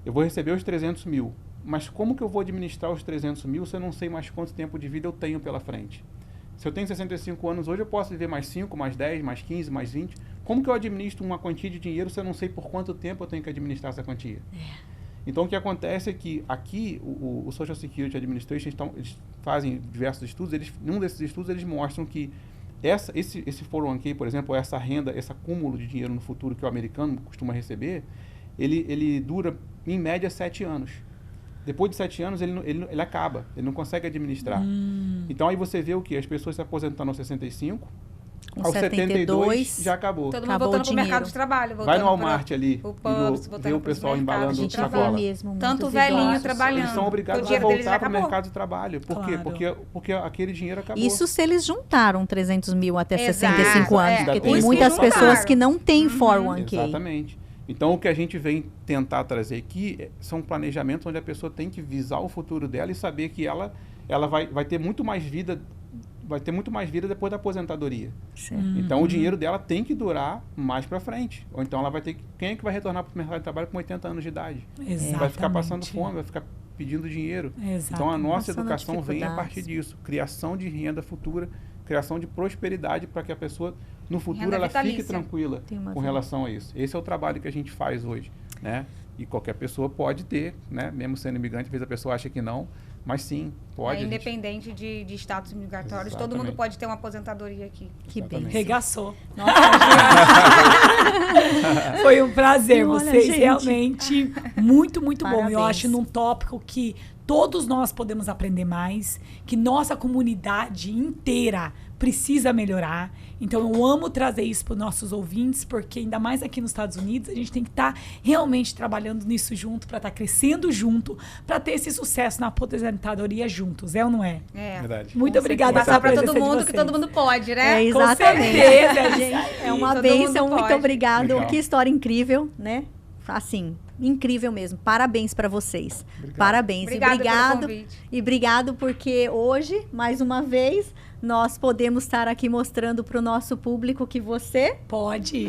Speaker 4: eu vou receber os 300 mil, mas como que eu vou administrar os 300 mil se eu não sei mais quanto tempo de vida eu tenho pela frente? Se eu tenho 65 anos hoje, eu posso viver mais 5, mais 10, mais 15, mais 20. Como que eu administro uma quantia de dinheiro se eu não sei por quanto tempo eu tenho que administrar essa quantia? Então, o que acontece é que aqui, o Social Security Administration, eles fazem diversos estudos, num desses estudos eles mostram que esse 401k, por exemplo, essa renda, esse acúmulo de dinheiro no futuro que o americano costuma receber, ele dura, em média, 7 anos. Depois de 7 anos, ele acaba, ele não consegue administrar. Então, aí você vê o quê? As pessoas se aposentando aos 65,
Speaker 2: Com
Speaker 4: aos 72 já acabou.
Speaker 5: Todo mundo
Speaker 2: Acabou
Speaker 5: voltando
Speaker 2: o
Speaker 5: pro mercado
Speaker 2: dinheiro.
Speaker 5: de trabalho.
Speaker 4: Vai no
Speaker 5: voltando
Speaker 4: Walmart ali
Speaker 5: o
Speaker 4: e
Speaker 5: pubs, voltando
Speaker 4: vê o
Speaker 5: pros
Speaker 4: pessoal
Speaker 5: mercados
Speaker 4: embalando
Speaker 2: A gente vê
Speaker 4: sacola.
Speaker 2: mesmo.
Speaker 5: Tanto
Speaker 2: muitos
Speaker 5: velhinho
Speaker 2: idosos.
Speaker 5: trabalhando.
Speaker 4: Eles são obrigados
Speaker 5: O
Speaker 4: a
Speaker 5: dinheiro deles
Speaker 4: voltar para o
Speaker 5: acabou.
Speaker 4: mercado de trabalho. Por quê?
Speaker 1: Claro.
Speaker 4: Porque aquele dinheiro acabou.
Speaker 2: Isso se eles juntaram 300 mil até
Speaker 5: Exato,
Speaker 2: 65 anos.
Speaker 5: é.
Speaker 2: Porque
Speaker 4: Ainda
Speaker 2: tem
Speaker 4: tem
Speaker 2: muitas
Speaker 5: isso.
Speaker 2: pessoas
Speaker 5: Juntaram.
Speaker 2: que não têm 401k.
Speaker 4: Exatamente. Então, o que a gente vem tentar trazer aqui são planejamentos onde a pessoa tem que visar o futuro dela e saber que ela vai ter muito mais vida, depois da aposentadoria. Então, o dinheiro dela tem que durar mais para frente. Ou então, ela vai ter quem é que vai retornar para o mercado de trabalho com 80 anos de idade?
Speaker 1: Exatamente.
Speaker 4: Vai ficar passando fome, vai ficar pedindo dinheiro.
Speaker 1: Exato.
Speaker 4: Então a nossa
Speaker 2: Passando
Speaker 4: educação vem a
Speaker 2: dificuldades.
Speaker 4: partir disso. Criação de renda futura, criação de prosperidade para que a pessoa, no futuro,
Speaker 5: Renda
Speaker 4: ela
Speaker 5: vitalícia.
Speaker 4: fique tranquila
Speaker 2: Tem uma
Speaker 4: com relação a isso. Esse é o trabalho que a gente faz hoje, né? E qualquer pessoa pode ter, né? Mesmo sendo imigrante, às vezes a pessoa acha que não, mas sim, pode. a gente-
Speaker 5: Independente de status migratórios, todo
Speaker 4: Exatamente.
Speaker 5: mundo pode ter uma aposentadoria aqui.
Speaker 2: Que bem.
Speaker 4: Exatamente.
Speaker 1: Regaçou.
Speaker 2: Nossa,
Speaker 1: Foi um prazer.
Speaker 2: Olha,
Speaker 1: Vocês
Speaker 2: gente.
Speaker 1: muito, muito bom. Eu
Speaker 2: Parabéns.
Speaker 1: acho num tópico que todos nós podemos aprender mais, que nossa comunidade inteira precisa melhorar. Então, eu amo trazer isso para os nossos ouvintes, porque ainda mais aqui nos Estados Unidos, a gente tem que estar realmente trabalhando nisso junto, para estar crescendo junto, para ter esse sucesso na aposentadoria juntos, é ou não é?
Speaker 5: É.
Speaker 4: Verdade.
Speaker 1: Muito obrigada
Speaker 5: Passar pra
Speaker 1: presença
Speaker 5: todo
Speaker 1: de
Speaker 5: mundo que
Speaker 1: vocês.
Speaker 5: todo mundo pode, né?
Speaker 2: É,
Speaker 1: Com
Speaker 2: exatamente.
Speaker 1: certeza,
Speaker 2: Gente, é uma
Speaker 5: Todo
Speaker 2: bênção,
Speaker 5: mundo
Speaker 2: muito
Speaker 5: pode.
Speaker 2: obrigado.
Speaker 4: Legal.
Speaker 2: Que história incrível, né? Assim, incrível mesmo. Parabéns para vocês.
Speaker 4: Obrigado.
Speaker 2: Parabéns.
Speaker 5: Obrigada
Speaker 2: e obrigado.
Speaker 5: pelo convite.
Speaker 2: E obrigado porque hoje, mais uma vez, nós podemos estar aqui mostrando para o nosso público que você
Speaker 1: Pode.